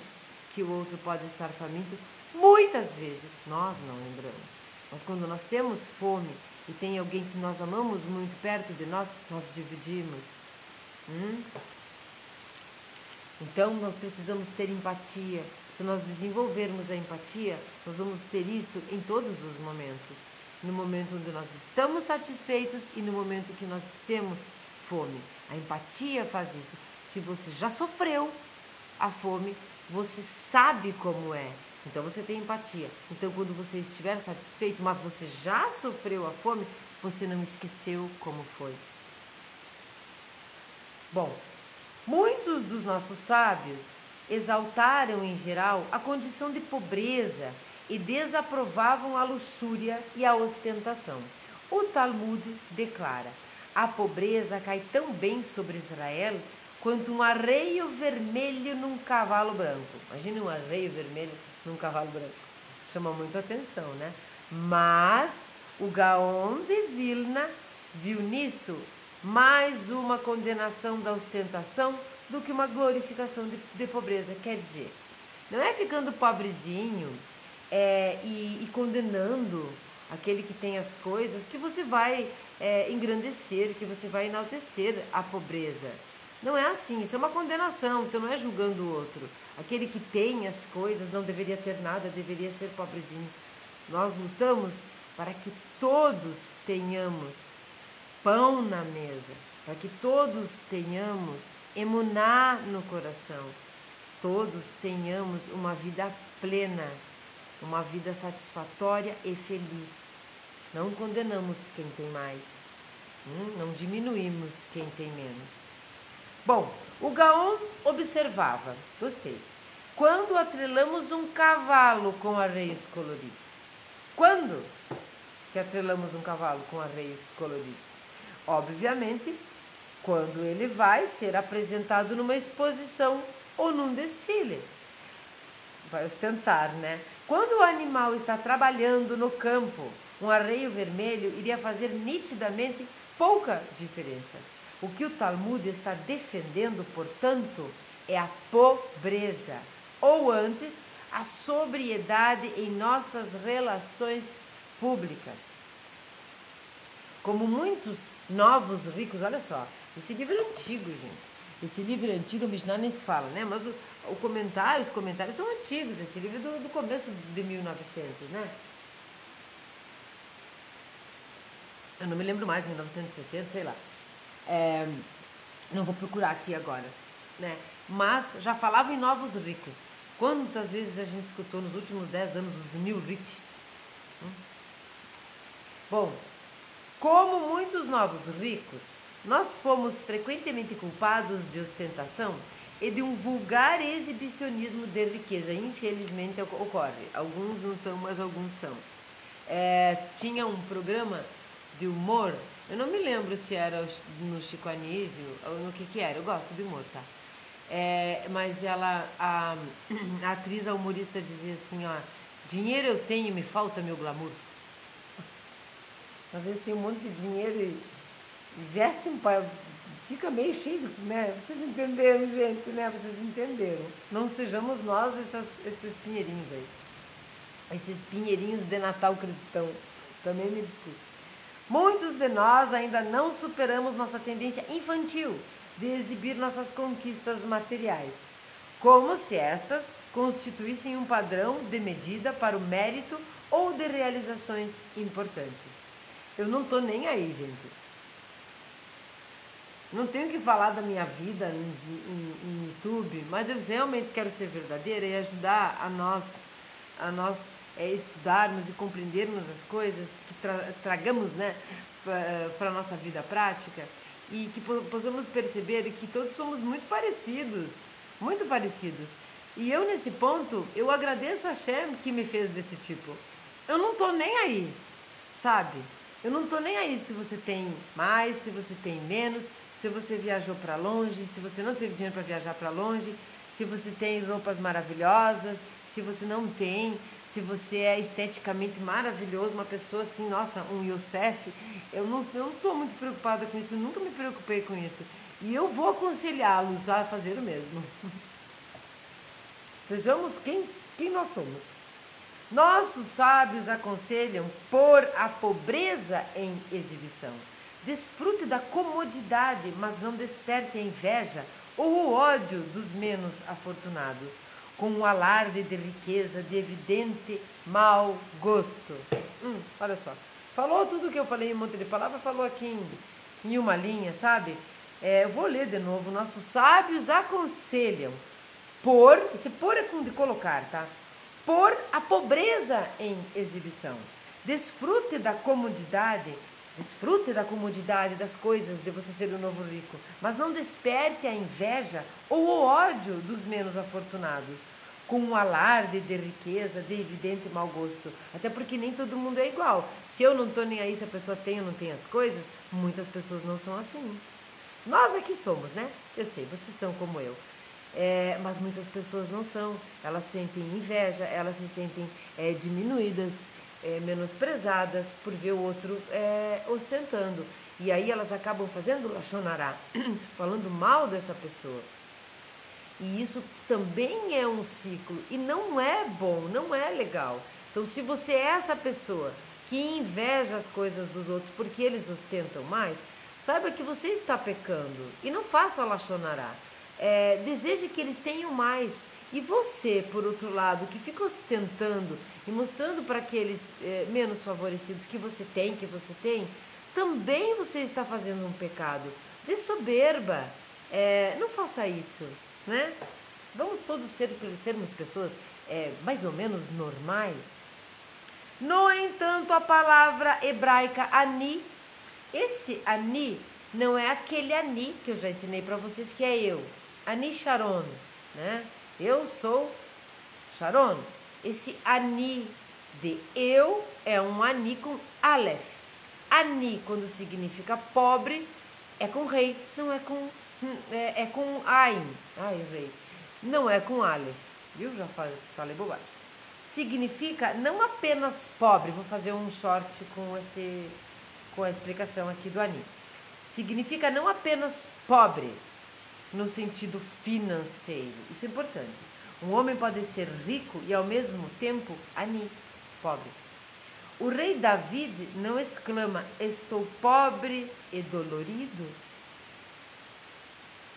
que o outro pode estar faminto, muitas vezes nós não lembramos. Mas quando nós temos fome e tem alguém que nós amamos muito perto de nós, nós dividimos. Então nós precisamos ter empatia. Se nós desenvolvermos a empatia, nós vamos ter isso em todos os momentos. No momento onde nós estamos satisfeitos e no momento que nós temos fome. A empatia faz isso. Se você já sofreu a fome, você sabe como é. Então você tem empatia. Então quando você estiver satisfeito, mas você já sofreu a fome, você não esqueceu como foi. Bom, muitos dos nossos sábios exaltaram em geral a condição de pobreza e desaprovavam a luxúria e a ostentação. O Talmud declara: a pobreza cai tão bem sobre Israel quanto um arreio vermelho num cavalo branco. Imagine um arreio vermelho num cavalo branco. Chama muita atenção, né? Mas o Gaon de Vilna viu nisto mais uma condenação da ostentação do que uma glorificação de pobreza. Quer dizer, não é ficando pobrezinho e condenando aquele que tem as coisas que você vai engrandecer, que você vai enaltecer a pobreza. Não é assim, isso é uma condenação, então não é julgando o outro. Aquele que tem as coisas não deveria ter nada, deveria ser pobrezinho. Nós lutamos para que todos tenhamos pão na mesa, para que todos tenhamos emuná no coração, todos tenhamos uma vida plena, uma vida satisfatória e feliz. Não condenamos quem tem mais, não diminuímos quem tem menos. Bom, o Gaon observava, gostei, quando atrelamos um cavalo com arreios coloridos. Quando que atrelamos um cavalo com arreios coloridos? Obviamente, quando ele vai ser apresentado numa exposição ou num desfile. Vai ostentar, né? Quando o animal está trabalhando no campo, um arreio vermelho iria fazer nitidamente pouca diferença. O que o Talmud está defendendo, portanto, é a pobreza, ou antes, a sobriedade em nossas relações públicas. Como muitos novos ricos, olha só, esse livro é antigo, gente. Esse livro é antigo, o Mishnah nem se fala, né? Mas os comentários são antigos. Esse livro é do começo de 1900, né? Eu não me lembro mais, 1960, sei lá. Não vou procurar aqui agora, né? Mas já falava em novos ricos. Quantas vezes a gente escutou nos últimos 10 anos os new rich? Bom, como muitos novos ricos, nós fomos frequentemente culpados de ostentação e de um vulgar exibicionismo de riqueza. Infelizmente ocorre. Alguns não são, mas alguns são. Tinha um programa de humor, eu não me lembro se era no Chico Anísio ou no que era, eu gosto de humor, tá? Mas a atriz, a humorista dizia assim, ó, dinheiro eu tenho, me falta meu glamour. Às vezes tem um monte de dinheiro e veste fica meio cheio, né? Vocês entenderam, gente, né? Vocês entenderam. Não sejamos nós esses pinheirinhos aí. Esses pinheirinhos de Natal cristão. Também me desculpe. Muitos de nós ainda não superamos nossa tendência infantil de exibir nossas conquistas materiais, como se estas constituíssem um padrão de medida para o mérito ou de realizações importantes. Eu não tô nem aí, gente. Não tenho que falar da minha vida em YouTube, mas eu realmente quero ser verdadeira e ajudar a nós estudarmos e compreendermos as coisas que tragamos, né, para a nossa vida prática e que possamos perceber que todos somos muito parecidos, muito parecidos. E eu, nesse ponto, eu agradeço a Hashem que me fez desse tipo. Eu não tô nem aí, sabe? Eu não tô nem aí se você tem mais, se você tem menos, se você viajou para longe, se você não teve dinheiro para viajar para longe, se você tem roupas maravilhosas, se você não tem, se você é esteticamente maravilhoso, uma pessoa assim, nossa, um Yosef. Eu não estou muito preocupada com isso, eu nunca me preocupei com isso. E eu vou aconselhá-los a fazer o mesmo. Sejamos quem nós somos. Nossos sábios aconselham pôr a pobreza em exibição. Desfrute da comodidade, mas não desperte a inveja ou o ódio dos menos afortunados, com um alarde de riqueza de evidente mau gosto. Olha só, falou tudo o que eu falei em um monte de palavras, falou aqui em uma linha, sabe? Eu vou ler de novo. Nossos sábios aconselham esse pôr é com de colocar, tá? Pôr a pobreza em exibição. Desfrute da comodidade das coisas de você ser o novo rico, mas não desperte a inveja ou o ódio dos menos afortunados, com um alarde de riqueza, de evidente mau gosto. Até porque nem todo mundo é igual. Se eu não estou nem aí se a pessoa tem ou não tem as coisas, muitas pessoas não são assim. Nós aqui somos, né? Eu sei, vocês são como eu. Mas muitas pessoas não são. Elas sentem inveja, elas se sentem diminuídas, menosprezadas por ver o outro ostentando. E aí elas acabam fazendo lachonará, falando mal dessa pessoa. E isso também é um ciclo. E não é bom, não é legal. Então, se você é essa pessoa que inveja as coisas dos outros porque eles ostentam mais, saiba que você está pecando. E não faça lachonará. Deseje que eles tenham mais. E você, por outro lado, que fica ostentando e mostrando para aqueles menos favorecidos que você tem, também você está fazendo um pecado de soberba. Não faça isso, né? Vamos todos sermos pessoas mais ou menos normais. No entanto, a palavra hebraica ani, esse ani não é aquele ani que eu já ensinei para vocês que é eu. Ani Sharon, né? Eu sou Sharon. Esse ani de eu é um ani com Aleph. Ani, quando significa pobre, é com rei, não é com... é com Ain. Ai, rei. Não é com Aleph. Viu? Já falei bobagem. Significa não apenas pobre. Vou fazer um short com a explicação aqui do ani. significa não apenas pobre, no sentido financeiro. Isso é importante. Um homem pode ser rico e ao mesmo tempo ani, pobre. O rei David não exclama: estou pobre e dolorido.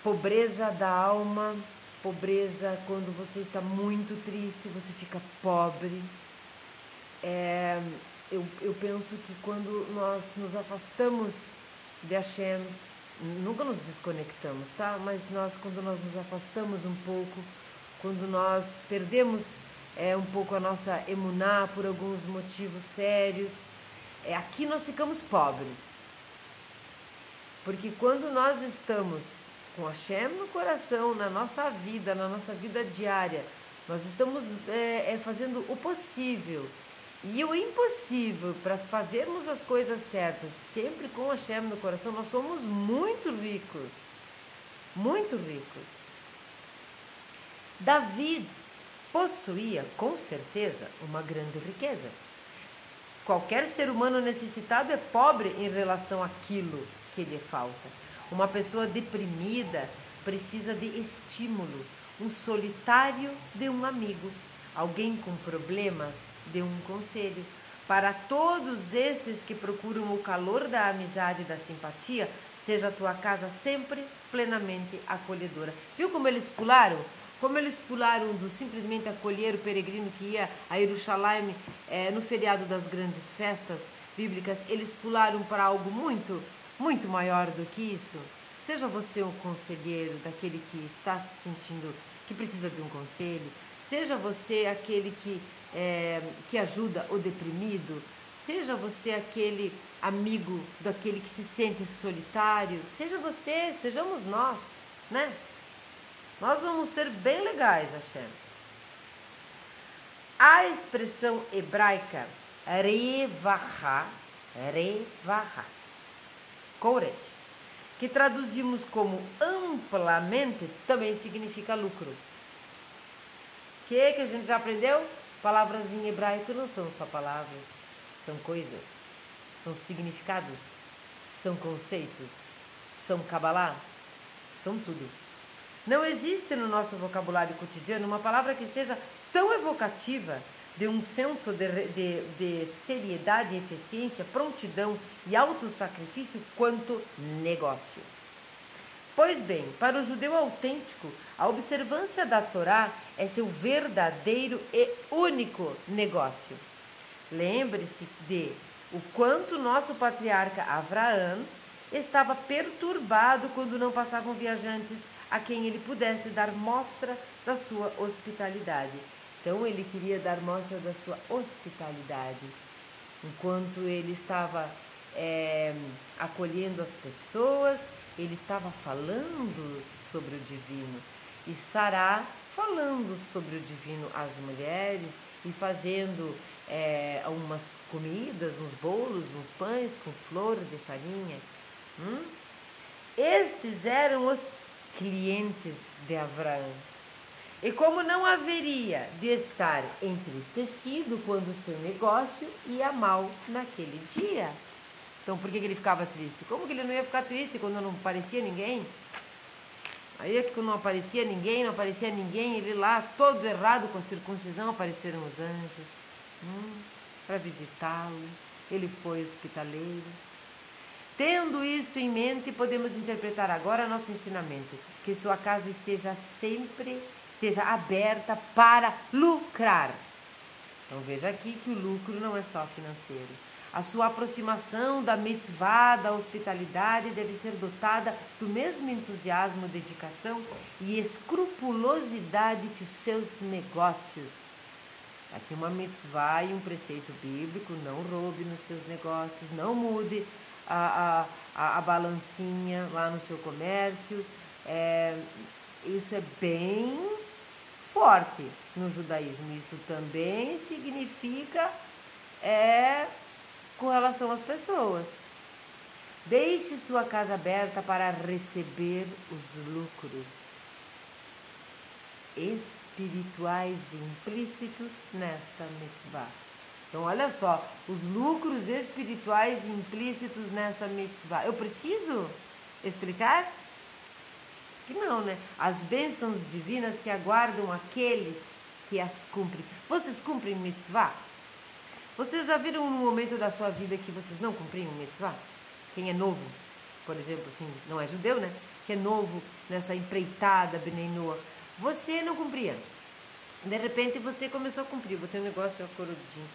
Pobreza da alma, pobreza quando você está muito triste, você fica pobre. Eu penso que quando nós nos afastamos de Hashem, nunca nos desconectamos, tá? Mas quando nós nos afastamos um pouco, quando nós perdemos um pouco a nossa emuná por alguns motivos sérios, aqui nós ficamos pobres. Porque quando nós estamos com Hashem no coração, na nossa vida diária, nós estamos fazendo o possível e o impossível para fazermos as coisas certas, sempre com Hashem no coração, nós somos muito ricos. Muito ricos. David possuía, com certeza, uma grande riqueza. Qualquer ser humano necessitado é pobre em relação àquilo que lhe falta. Uma pessoa deprimida precisa de estímulo, um solitário de um amigo, alguém com problemas de um conselho. Para todos estes que procuram o calor da amizade e da simpatia, seja a tua casa sempre plenamente acolhedora. Viu como eles pularam? Como eles pularam do simplesmente acolher o peregrino que ia a Jerusalém no feriado das grandes festas bíblicas, eles pularam para algo muito, muito maior do que isso. Seja você um conselheiro daquele que está se sentindo que precisa de um conselho, seja você aquele que ajuda o deprimido, seja você aquele amigo daquele que se sente solitário, seja você, sejamos nós, né? Nós vamos ser bem legais, Hashem. A expressão hebraica revahá, koresh, que traduzimos como amplamente, também significa lucro. O que a gente já aprendeu? Palavras em hebraico não são só palavras, são coisas, são significados, são conceitos, são Kabbalah, são tudo. Não existe no nosso vocabulário cotidiano uma palavra que seja tão evocativa de um senso de seriedade, eficiência, prontidão e autossacrifício quanto negócio. Pois bem, para o judeu autêntico, a observância da Torá é seu verdadeiro e único negócio. Lembre-se de o quanto nosso patriarca Abraão estava perturbado quando não passavam viajantes a quem ele pudesse dar mostra da sua hospitalidade. Então ele queria dar mostra da sua hospitalidade. Enquanto ele estava acolhendo as pessoas, ele estava falando sobre o divino. E Sará falando sobre o divino às mulheres e fazendo umas comidas, uns bolos, uns pães com flor de farinha. Estes eram os clientes de Abraão. E como não haveria de estar entristecido quando o seu negócio ia mal naquele dia. Então por que ele ficava triste? Como que ele não ia ficar triste quando não aparecia ninguém? Aí é que quando não aparecia ninguém, ele lá, todo errado com a circuncisão, apareceram os anjos para visitá-lo. Ele foi hospitaleiro. Tendo isto em mente, podemos interpretar agora nosso ensinamento, que sua casa esteja aberta para lucrar. Então veja aqui que o lucro não é só financeiro. A sua aproximação da mitzvah, da hospitalidade, deve ser dotada do mesmo entusiasmo, dedicação e escrupulosidade que os seus negócios. Aqui uma mitzvah e um preceito bíblico: não roube nos seus negócios, não mude a balancinha lá no seu comércio. Isso é bem forte no judaísmo. Isso também significa com relação às pessoas. Deixe sua casa aberta para receber os lucros espirituais implícitos nesta mitzvah. Então, olha só, os lucros espirituais implícitos nessa mitzvah. Eu preciso explicar? Que não, né? As bênçãos divinas que aguardam aqueles que as cumprem. Vocês cumprem mitzvah? Vocês já viram um momento da sua vida que vocês não cumpriam mitzvah? Quem é novo, por exemplo, assim, não é judeu, né? Que é novo nessa empreitada Bnei Noach, você não cumpria. De repente você começou a cumprir. Vou ter um negócio acorudinho.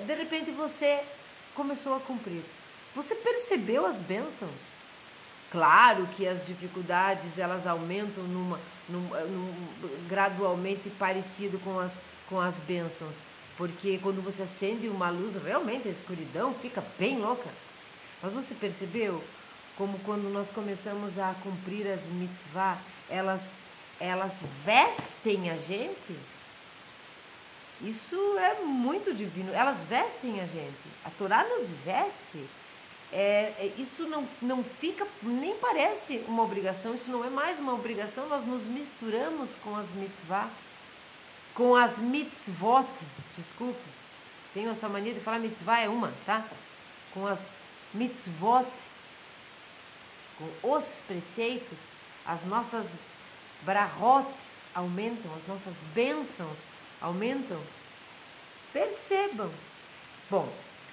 De repente você começou a cumprir. Você percebeu as bênçãos? Claro que as dificuldades elas aumentam gradualmente parecido com as bênçãos. Porque quando você acende uma luz, realmente a escuridão fica bem louca. Mas você percebeu como quando nós começamos a cumprir as mitzvah, elas vestem a gente? Isso é muito divino. Elas vestem a gente. A Torá nos veste. Isso não fica, nem parece uma obrigação. Isso não é mais uma obrigação. Nós nos misturamos com as mitzvah, com as mitzvot. Desculpe, tenho essa mania de falar mitzvah é uma, tá? Com as mitzvot, com os preceitos, as nossas brahot aumentam, as nossas bênçãos aumentam. Percebam. Bom,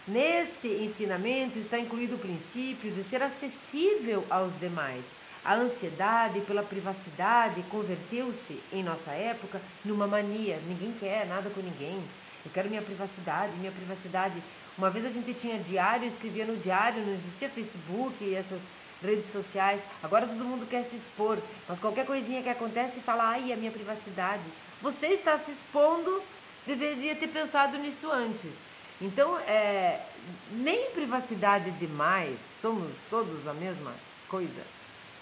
neste ensinamento está incluído o princípio de ser acessível aos demais. A ansiedade pela privacidade converteu-se, em nossa época, numa mania. Ninguém quer nada com ninguém. Eu quero minha privacidade, minha privacidade. Uma vez a gente tinha diário, escrevia no diário, não existia Facebook e essas redes sociais. Agora todo mundo quer se expor, mas qualquer coisinha que acontece fala, ai, a minha privacidade. Você está se expondo, deveria ter pensado nisso antes. Então, nem privacidade demais, somos todos a mesma coisa,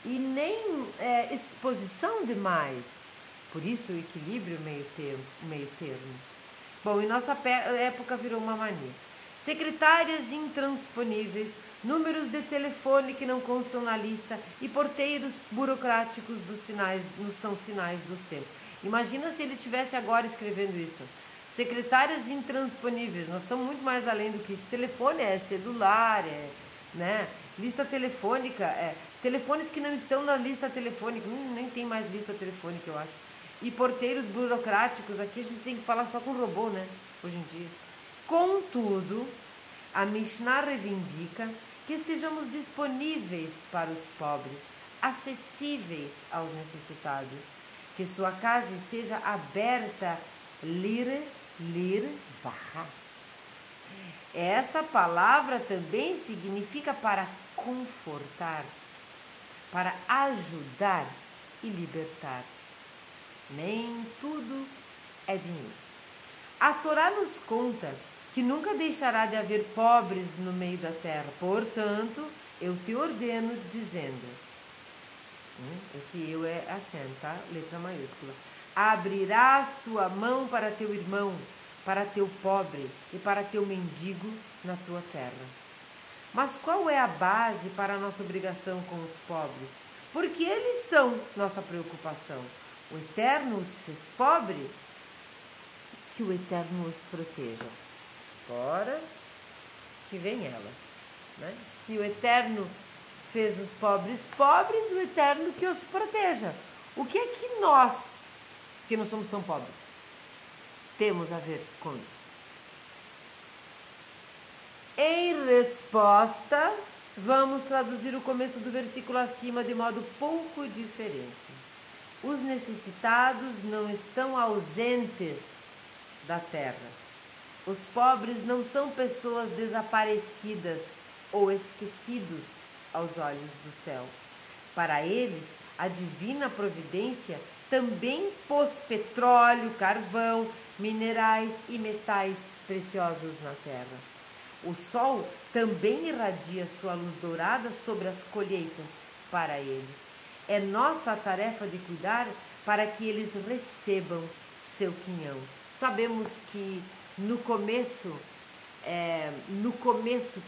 e nem exposição demais. Por isso o equilíbrio, meio termo. Bom, em nossa época virou uma mania. Secretárias intransponíveis, números de telefone que não constam na lista e porteiros burocráticos são sinais dos tempos. Imagina se ele estivesse agora escrevendo isso. Secretárias intransponíveis, nós estamos muito mais além do que isso. Telefone é celular, né? Lista telefônica, telefones que não estão na lista telefônica, nem tem mais lista telefônica, eu acho. E porteiros burocráticos, aqui a gente tem que falar só com robô, né? Hoje em dia. Contudo, a Mishnah reivindica que estejamos disponíveis para os pobres, acessíveis aos necessitados, que sua casa esteja aberta, lir, barra. Essa palavra também significa para confortar, para ajudar e libertar. Nem tudo é dinheiro. A Torá nos conta que nunca deixará de haver pobres no meio da terra. Portanto, eu te ordeno dizendo, esse eu é Hashem, tá? Letra maiúscula. Abrirás tua mão para teu irmão, para teu pobre e para teu mendigo na tua terra. Mas qual é a base para a nossa obrigação com os pobres? Porque eles são nossa preocupação. O Eterno os fez pobre, que o Eterno os proteja. Agora que vem elas, né? Se o Eterno fez os pobres pobres, o Eterno que os proteja. O que é que nós, que não somos tão pobres, temos a ver com isso? Em resposta, vamos traduzir o começo do versículo acima de modo pouco diferente. Os necessitados não estão ausentes da terra. Os pobres não são pessoas desaparecidas ou esquecidos aos olhos do céu. Para eles, a divina providência também pôs petróleo, carvão, minerais e metais preciosos na terra. O sol também irradia sua luz dourada sobre as colheitas para eles. É nossa tarefa de cuidar para que eles recebam seu quinhão. Sabemos que no começo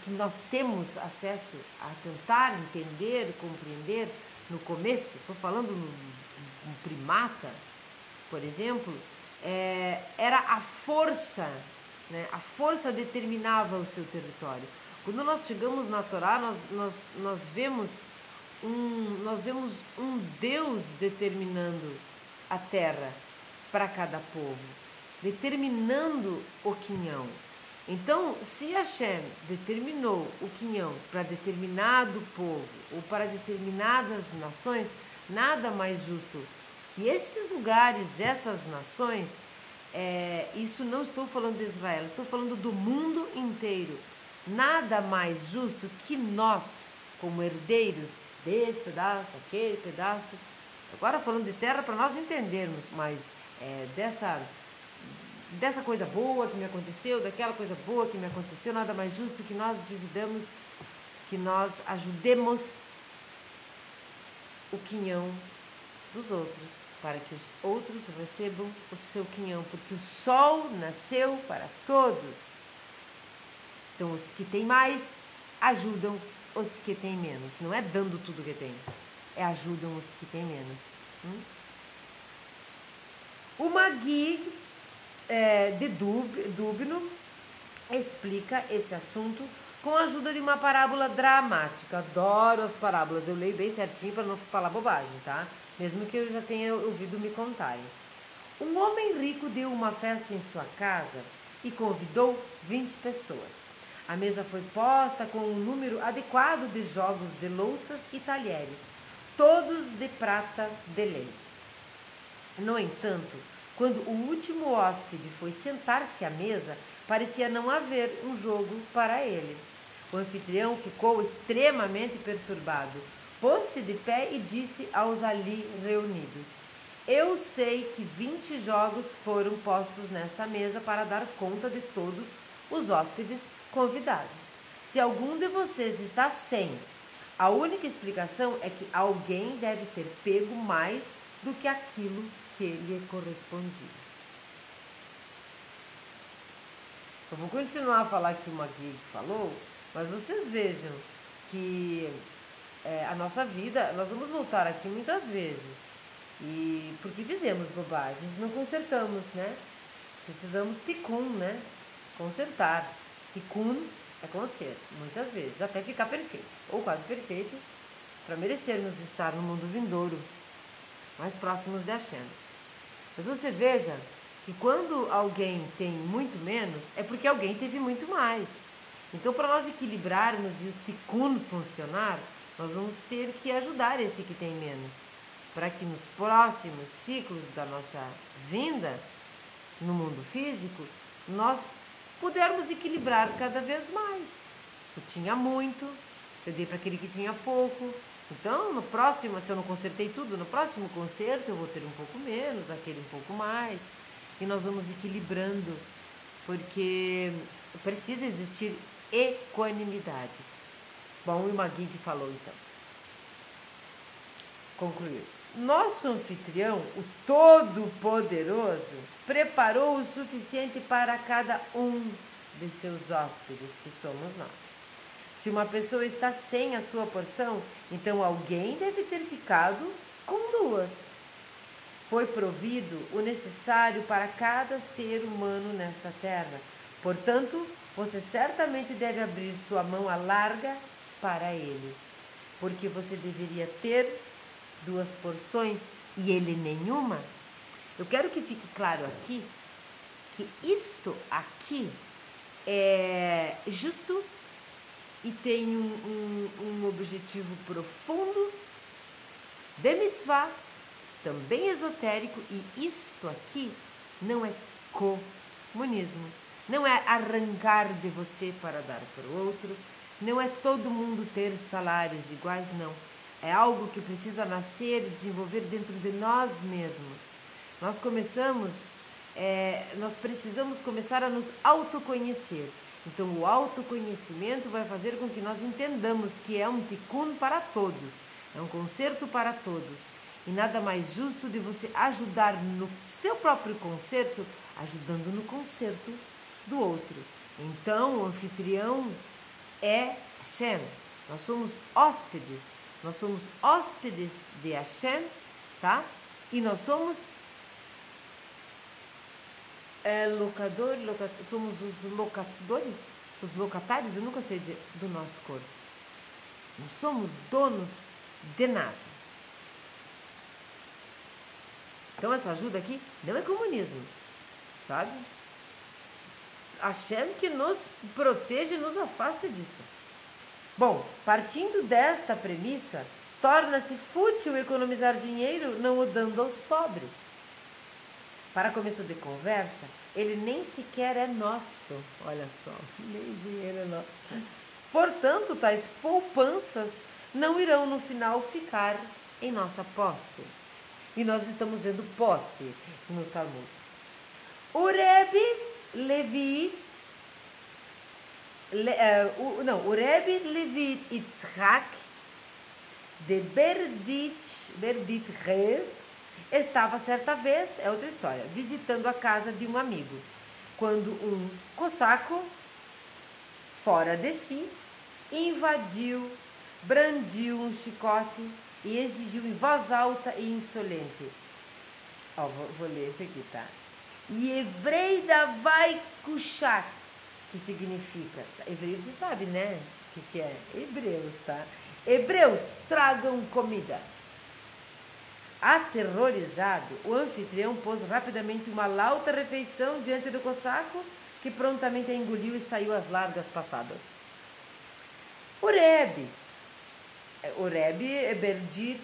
que nós temos acesso a tentar entender, compreender, no começo, estou falando no primata, por exemplo, era a força, né? A força determinava o seu território. Quando nós chegamos na Torá, nós vemos um Deus determinando a terra para cada povo, determinando o quinhão. Então, se Hashem determinou o quinhão para determinado povo ou para determinadas nações, nada mais justo que esses lugares, essas nações, isso não estou falando de Israel, estou falando do mundo inteiro. Nada mais justo que nós, como herdeiros desse pedaço, aquele pedaço, agora falando de terra para nós entendermos, mas dessa coisa boa que me aconteceu, daquela coisa boa que me aconteceu, nada mais justo que nós dividamos, que nós ajudemos o quinhão dos outros, para que os outros recebam o seu quinhão, porque o sol nasceu para todos. Então os que têm mais ajudam os que têm menos. Não é dando tudo que tem, é ajudam os que têm menos. O Magui de Dubno explica esse assunto com a ajuda de uma parábola dramática. Adoro as parábolas, eu leio bem certinho para não falar bobagem, tá? Mesmo que eu já tenha ouvido me contarem. Um homem rico deu uma festa em sua casa e convidou 20 pessoas. A mesa foi posta com um número adequado de jogos de louças e talheres, todos de prata de lei. No entanto, quando o último hóspede foi sentar-se à mesa, parecia não haver um jogo para ele. O anfitrião ficou extremamente perturbado. Pôs-se de pé e disse aos ali reunidos: Eu sei que 20 jogos foram postos nesta mesa para dar conta de todos os hóspedes convidados. Se algum de vocês está sem, a única explicação é que alguém deve ter pego mais do que aquilo que lhe correspondia. Eu vou continuar a falar que o Magui falou, mas vocês vejam que a nossa vida, nós vamos voltar aqui muitas vezes, e porque fizemos bobagens, não consertamos, né? Precisamos tikkun, né? Consertar. Tikkun é conserto, muitas vezes, até ficar perfeito, ou quase perfeito, para merecermos estar no mundo vindouro, mais próximos de Hashem. Mas você veja que quando alguém tem muito menos, é porque alguém teve muito mais. Então, para nós equilibrarmos e o tikkun funcionar, nós vamos ter que ajudar esse que tem menos, para que nos próximos ciclos da nossa vinda no mundo físico, nós pudermos equilibrar cada vez mais. Eu tinha muito, eu dei para aquele que tinha pouco. Então, no próximo, se eu não consertei tudo, no próximo conserto eu vou ter um pouco menos, aquele um pouco mais. E nós vamos equilibrando, porque precisa existir equanimidade. Bom, o Magui que falou então. Concluiu. Nosso anfitrião, o Todo-Poderoso, preparou o suficiente para cada um de seus hóspedes, que somos nós. Se uma pessoa está sem a sua porção, então alguém deve ter ficado com duas. Foi provido o necessário para cada ser humano nesta terra. Portanto, você certamente deve abrir sua mão à larga para ele, porque você deveria ter duas porções e ele nenhuma. Eu quero que fique claro aqui que isto aqui é justo e tem um objetivo profundo de mitzvah, também esotérico, e isto aqui não é comunismo, não é arrancar de você para dar para o outro, não é todo mundo ter salários iguais, não. É algo que precisa nascer e desenvolver dentro de nós mesmos. Nós precisamos começar a nos autoconhecer. Então, o autoconhecimento vai fazer com que nós entendamos que é um tikkun para todos, é um conserto para todos. E nada mais justo de você ajudar no seu próprio conserto, ajudando no conserto do outro. Então, o anfitrião é Hashem. Nós somos hóspedes. Nós somos hóspedes de Hashem, tá? E nós somos somos os locadores, os locatários, eu nunca sei dizer, do nosso corpo. Não somos donos de nada. Então essa ajuda aqui não é comunismo, sabe? Hashem que nos protege e nos afasta disso. Bom, partindo desta premissa, torna-se fútil economizar dinheiro não o dando aos pobres. Para começo de conversa, ele nem sequer é nosso. Olha só, nem dinheiro é nosso. Portanto, tais poupanças não irão no final ficar em nossa posse. E nós estamos vendo posse no Talmud. O Rebbe Levi Yitzhak de Berdit Rev estava certa vez, é outra história, visitando a casa de um amigo, quando um cossaco, fora de si, invadiu, brandiu um chicote e exigiu em voz alta e insolente. Vou ler esse aqui, tá? Yevrei davai kushak, que significa, hebreu você sabe, né? O que é? Hebreus, tá? Hebreus, tragam comida. Aterrorizado, o anfitrião pôs rapidamente uma lauta refeição diante do cossaco, que prontamente a engoliu e saiu às largas passadas. O Rebbe é Berdit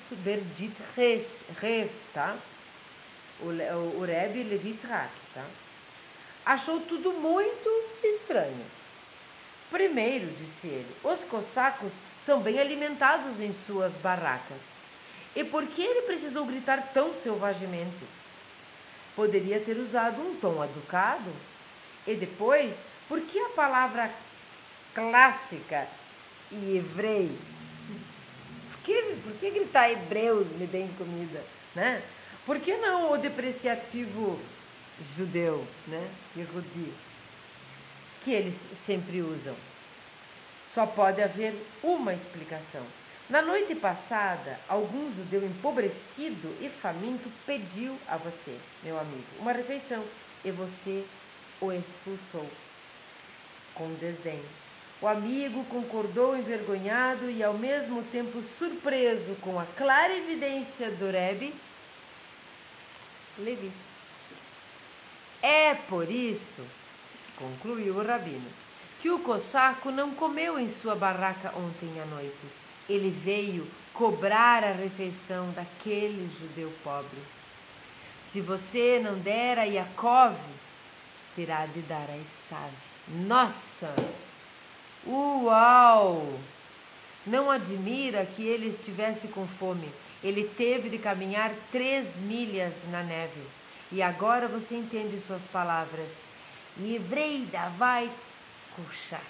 Rev, tá? O Rebbe Levi Yitzhak, tá? Achou tudo muito estranho. Primeiro, disse ele, os cossacos são bem alimentados em suas barracas. E por que ele precisou gritar tão selvagemente? Poderia ter usado um tom educado. E depois, por que a palavra clássica e hebreu? Por que gritar hebreus me deem comida, né? Por que não o depreciativo judeu, né? Yehudi, que eles sempre usam? Só pode haver uma explicação. Na noite passada, algum judeu empobrecido e faminto pediu a você, meu amigo, uma refeição e você o expulsou com desdém. O amigo concordou envergonhado e ao mesmo tempo surpreso com a clara evidência do Rebbe Levi. É por isto, concluiu o rabino, que o cossaco não comeu em sua barraca ontem à noite. Ele veio cobrar a refeição daquele judeu pobre. Se você não der a Yaakov, terá de dar a Esav. Nossa! Uau! Não admira que ele estivesse com fome. Ele teve de caminhar 3 milhas na neve. E agora você entende suas palavras. Yevrei davai kushak.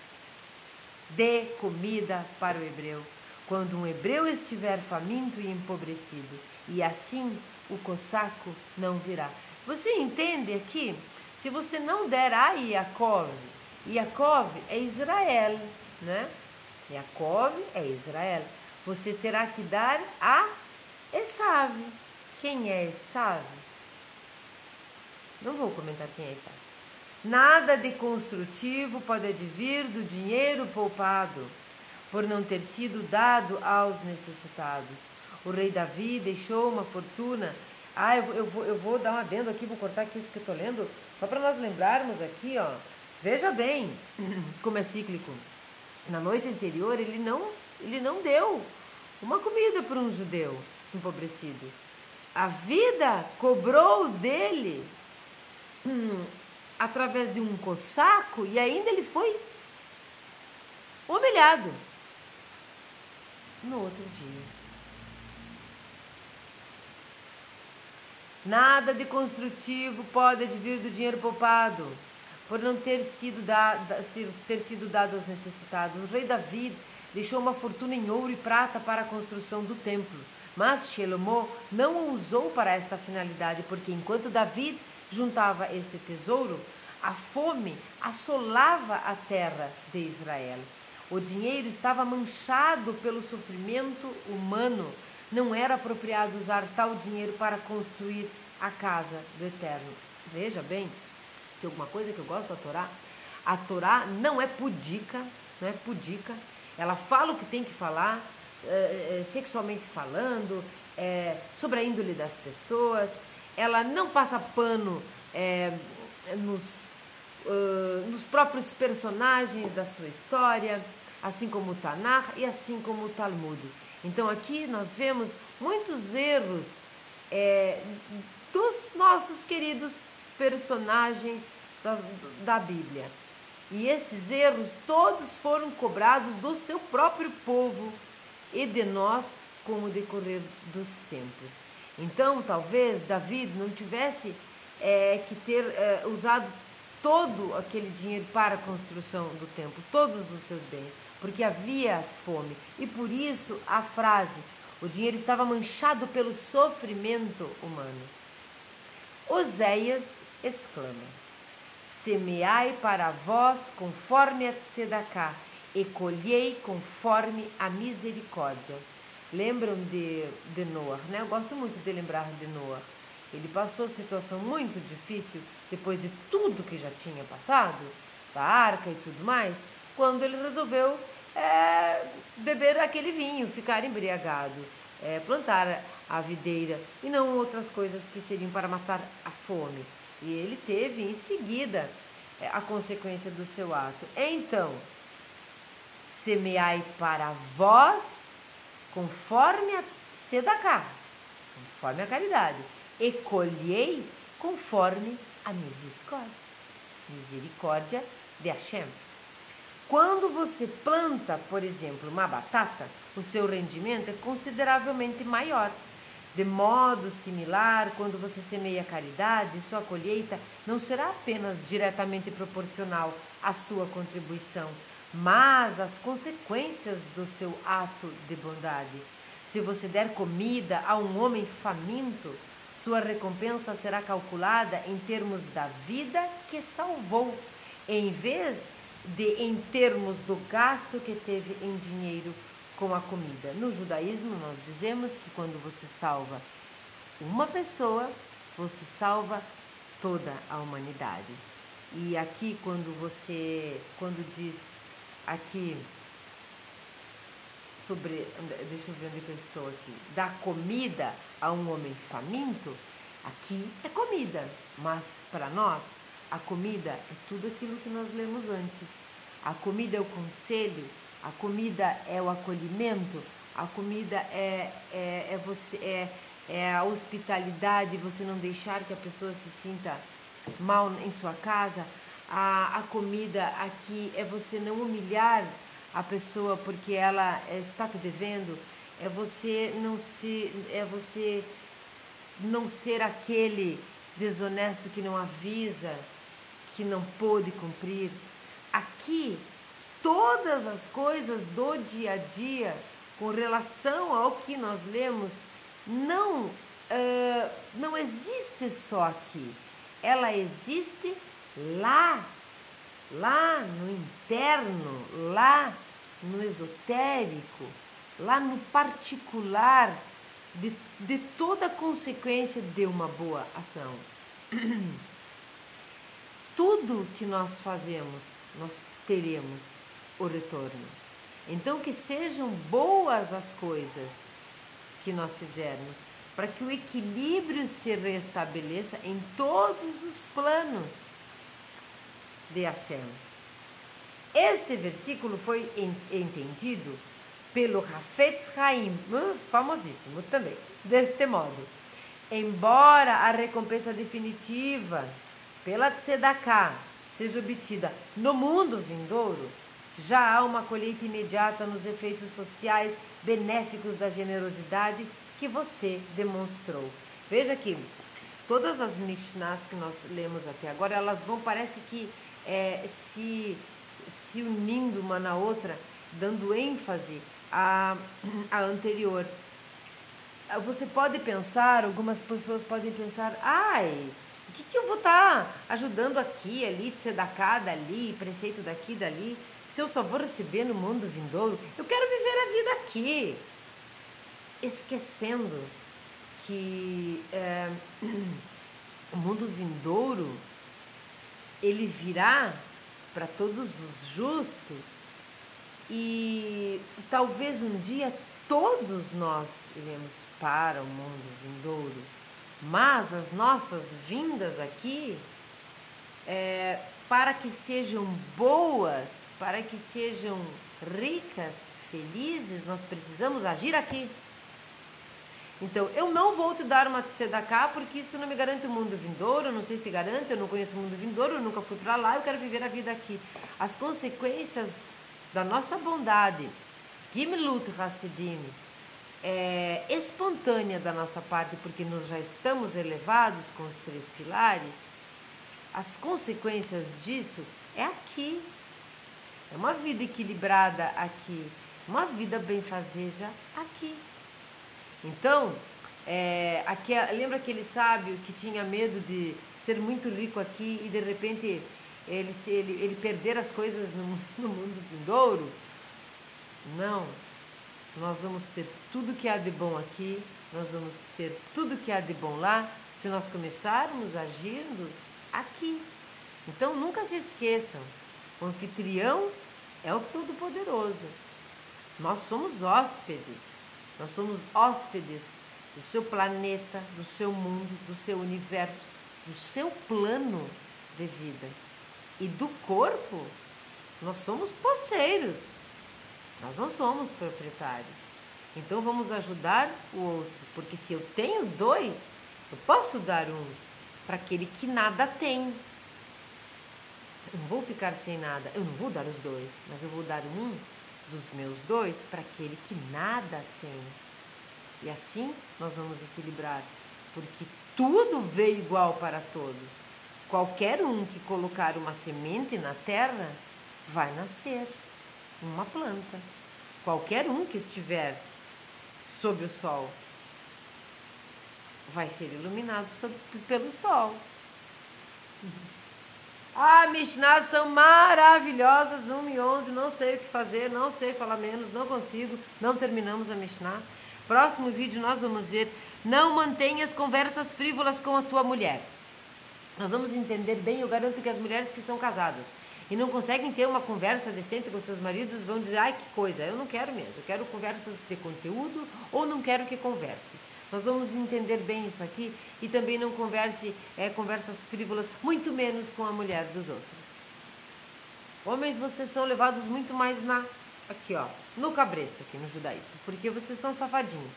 Dê comida para o hebreu, quando um hebreu estiver faminto e empobrecido. E assim o cossaco não virá. Você entende aqui? Se você não der a Yaakov, Yaakov é Israel, né? Yaakov é Israel. Você terá que dar a Esav. Quem é Esav? Não vou comentar quem é Esav. Nada de construtivo pode advir do dinheiro poupado, por não ter sido dado aos necessitados. O rei Davi deixou uma fortuna. Eu vou dar um adendo aqui, vou cortar aqui isso que eu estou lendo, só para nós lembrarmos aqui, ó. Veja bem como é cíclico. Na noite anterior, ele não deu uma comida para um judeu empobrecido. A vida cobrou dele através de um cossaco e ainda ele foi humilhado no outro dia. Nada de construtivo pode advir do dinheiro poupado, por não ter sido dado aos necessitados. O rei Davi deixou uma fortuna em ouro e prata para a construção do templo, mas Shelomo não o usou para esta finalidade, porque enquanto Davi juntava este tesouro, a fome assolava a terra de Israel. O dinheiro estava manchado pelo sofrimento humano. Não era apropriado usar tal dinheiro para construir a casa do Eterno. Veja bem, tem alguma coisa que eu gosto da Torá? A Torá não é pudica, Ela fala o que tem que falar, sexualmente falando, sobre a índole das pessoas. Ela não passa pano nos próprios personagens da sua história, assim como o Tanakh e assim como o Talmud. Então aqui nós vemos muitos erros dos nossos queridos personagens da Bíblia. E esses erros todos foram cobrados do seu próprio povo e de nós com o decorrer dos tempos. Então, talvez Davi não tivesse que ter usado todo aquele dinheiro para a construção do templo, todos os seus bens, porque havia fome. E por isso a frase, o dinheiro estava manchado pelo sofrimento humano. Oséias exclama: semeai para vós conforme a tzedakah, e colhei conforme a misericórdia. Lembram de Noah, né? Eu gosto muito de lembrar de Noah. Ele passou situação muito difícil depois de tudo que já tinha passado, da arca e tudo mais, quando ele resolveu beber aquele vinho, ficar embriagado, plantar a videira e não outras coisas que seriam para matar a fome. E ele teve em seguida a consequência do seu ato. Então, semeai para vós conforme a tzedakah, conforme a caridade, e colhei conforme a misericórdia de Hashem. Quando você planta, por exemplo, uma batata, o seu rendimento é consideravelmente maior. De modo similar, quando você semeia a caridade, sua colheita não será apenas diretamente proporcional à sua contribuição, mas às consequências do seu ato de bondade. Se você der comida a um homem faminto, sua recompensa será calculada em termos da vida que salvou, em vez de em termos do gasto que teve em dinheiro com a comida. No judaísmo, nós dizemos que quando você salva uma pessoa, você salva toda a humanidade. E aqui, quando diz aqui sobre, deixa eu ver onde eu estou aqui, dá comida a um homem faminto, aqui é comida, mas para nós a comida é tudo aquilo que nós lemos antes. A comida é o conselho, a comida é o acolhimento, a comida é a hospitalidade, você não deixar que a pessoa se sinta mal em sua casa. A comida aqui é você não humilhar a pessoa porque ela está te devendo, é você não ser aquele desonesto que não avisa, que não pôde cumprir. Aqui, todas as coisas do dia a dia, com relação ao que nós lemos, não existe só aqui. Ela existe lá no interno, lá no esotérico, lá no particular de toda a consequência de uma boa ação. Tudo que nós fazemos, nós teremos o retorno. Então, que sejam boas as coisas que nós fizermos, para que o equilíbrio se restabeleça em todos os planos de Hashem. Este versículo foi entendido pelo Hafetz Haim, famosíssimo também, deste modo: embora a recompensa definitiva pela tzedakah seja obtida no mundo vindouro, já há uma colheita imediata nos efeitos sociais benéficos da generosidade que você demonstrou. Veja que todas as Mishnahs que nós lemos até agora, elas vão, parece que se unindo uma na outra, dando ênfase à anterior. Você pode pensar, algumas pessoas podem pensar, o que eu vou estar ajudando aqui, ali, tzedakah dali, preceito daqui, dali, se eu só vou receber no mundo vindouro? Eu quero viver a vida aqui. Esquecendo que o mundo vindouro, ele virá para todos os justos E talvez um dia todos nós iremos para o mundo vindouro, mas as nossas vindas aqui, para que sejam boas, para que sejam ricas, felizes, nós precisamos agir aqui. Então, eu não vou te dar uma tzedakah porque isso não me garante o mundo vindouro, eu não sei se garante, eu não conheço o mundo vindouro, eu nunca fui para lá, eu quero viver a vida aqui. As consequências da nossa bondade, Gimilut Hassidim, espontânea da nossa parte, porque nós já estamos elevados com os 3 pilares, as consequências disso é aqui. É uma vida equilibrada aqui, uma vida benfazeja aqui. Então, lembra aquele sábio que tinha medo de ser muito rico aqui e de repente ele perder as coisas no mundo vindouro? Não, nós vamos ter tudo que há de bom aqui, nós vamos ter tudo que há de bom lá, se nós começarmos agindo aqui. Então nunca se esqueçam, o anfitrião é o Todo-Poderoso. Nós somos hóspedes. Nós somos hóspedes do seu planeta, do seu mundo, do seu universo, do seu plano de vida. E do corpo, nós somos posseiros. Nós não somos proprietários. Então vamos ajudar o outro. Porque se eu tenho 2, eu posso dar um para aquele que nada tem. Eu não vou ficar sem nada. Eu não vou dar os 2, mas eu vou dar um dos meus 2 para aquele que nada tem. E assim nós vamos equilibrar, porque tudo veio igual para todos. Qualquer um que colocar uma semente na terra vai nascer uma planta. Qualquer um que estiver sob o sol vai ser iluminado pelo sol. Mishnahs são maravilhosas, 1 e 11, não sei o que fazer, não sei falar menos, não consigo, não terminamos a Mishnah. Próximo vídeo nós vamos ver, não mantenhas conversas frívolas com a tua mulher. Nós vamos entender bem, eu garanto que as mulheres que são casadas e não conseguem ter uma conversa decente com seus maridos vão dizer, ai que coisa, eu não quero mesmo, eu quero conversas de conteúdo ou não quero que converse. Nós vamos entender bem isso aqui e também não converse conversas frívolas, muito menos com a mulher dos outros. Homens, vocês são levados muito mais aqui ó, no cabresto aqui no judaísmo, porque vocês são safadinhos.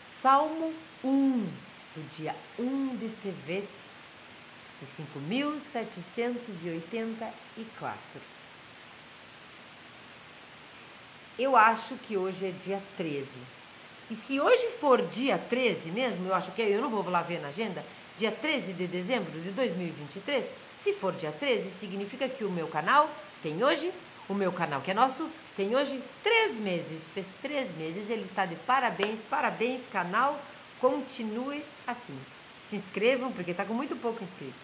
Salmo 1, do dia 1 de Tevet, de 5.784. Eu acho que hoje é dia 13. E se hoje for dia 13 mesmo, eu acho que eu não vou lá ver na agenda, dia 13 de dezembro de 2023, se for dia 13, significa que o meu canal tem hoje, o meu canal que é nosso, tem hoje 3 meses, fez 3 meses, ele está de parabéns, parabéns canal, continue assim. Se inscrevam, porque está com muito pouco inscrito.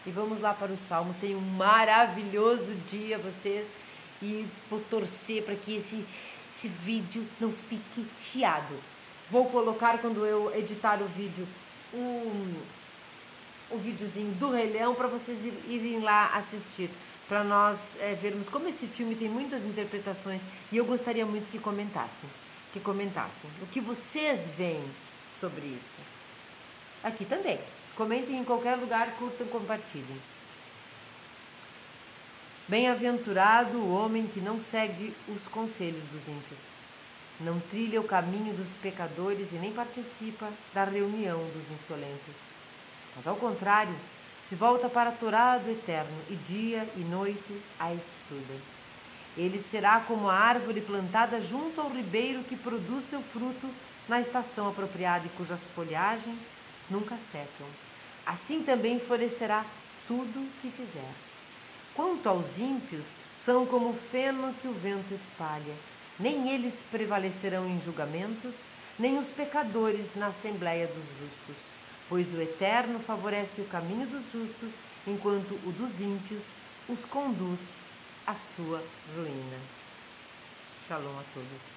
E vamos lá para os salmos, tenham um maravilhoso dia vocês, e vou torcer para que esse vídeo não fique chiado. Vou colocar, quando eu editar o vídeo, o videozinho do Rei Leão para vocês irem lá assistir, para nós vermos como esse filme tem muitas interpretações, e eu gostaria muito que comentassem o que vocês veem sobre isso. Aqui também, comentem em qualquer lugar, curtam, compartilhem. Bem-aventurado o homem que não segue os conselhos dos ímpios, não trilha o caminho dos pecadores e nem participa da reunião dos insolentes. Mas, ao contrário, se volta para a Torá do Eterno e dia e noite a estuda. Ele será como a árvore plantada junto ao ribeiro que produz seu fruto na estação apropriada e cujas folhagens nunca secam. Assim também florescerá tudo que fizer. Quanto aos ímpios, são como o feno que o vento espalha. Nem eles prevalecerão em julgamentos, nem os pecadores na assembleia dos justos. Pois o Eterno favorece o caminho dos justos, enquanto o dos ímpios os conduz à sua ruína. Shalom a todos.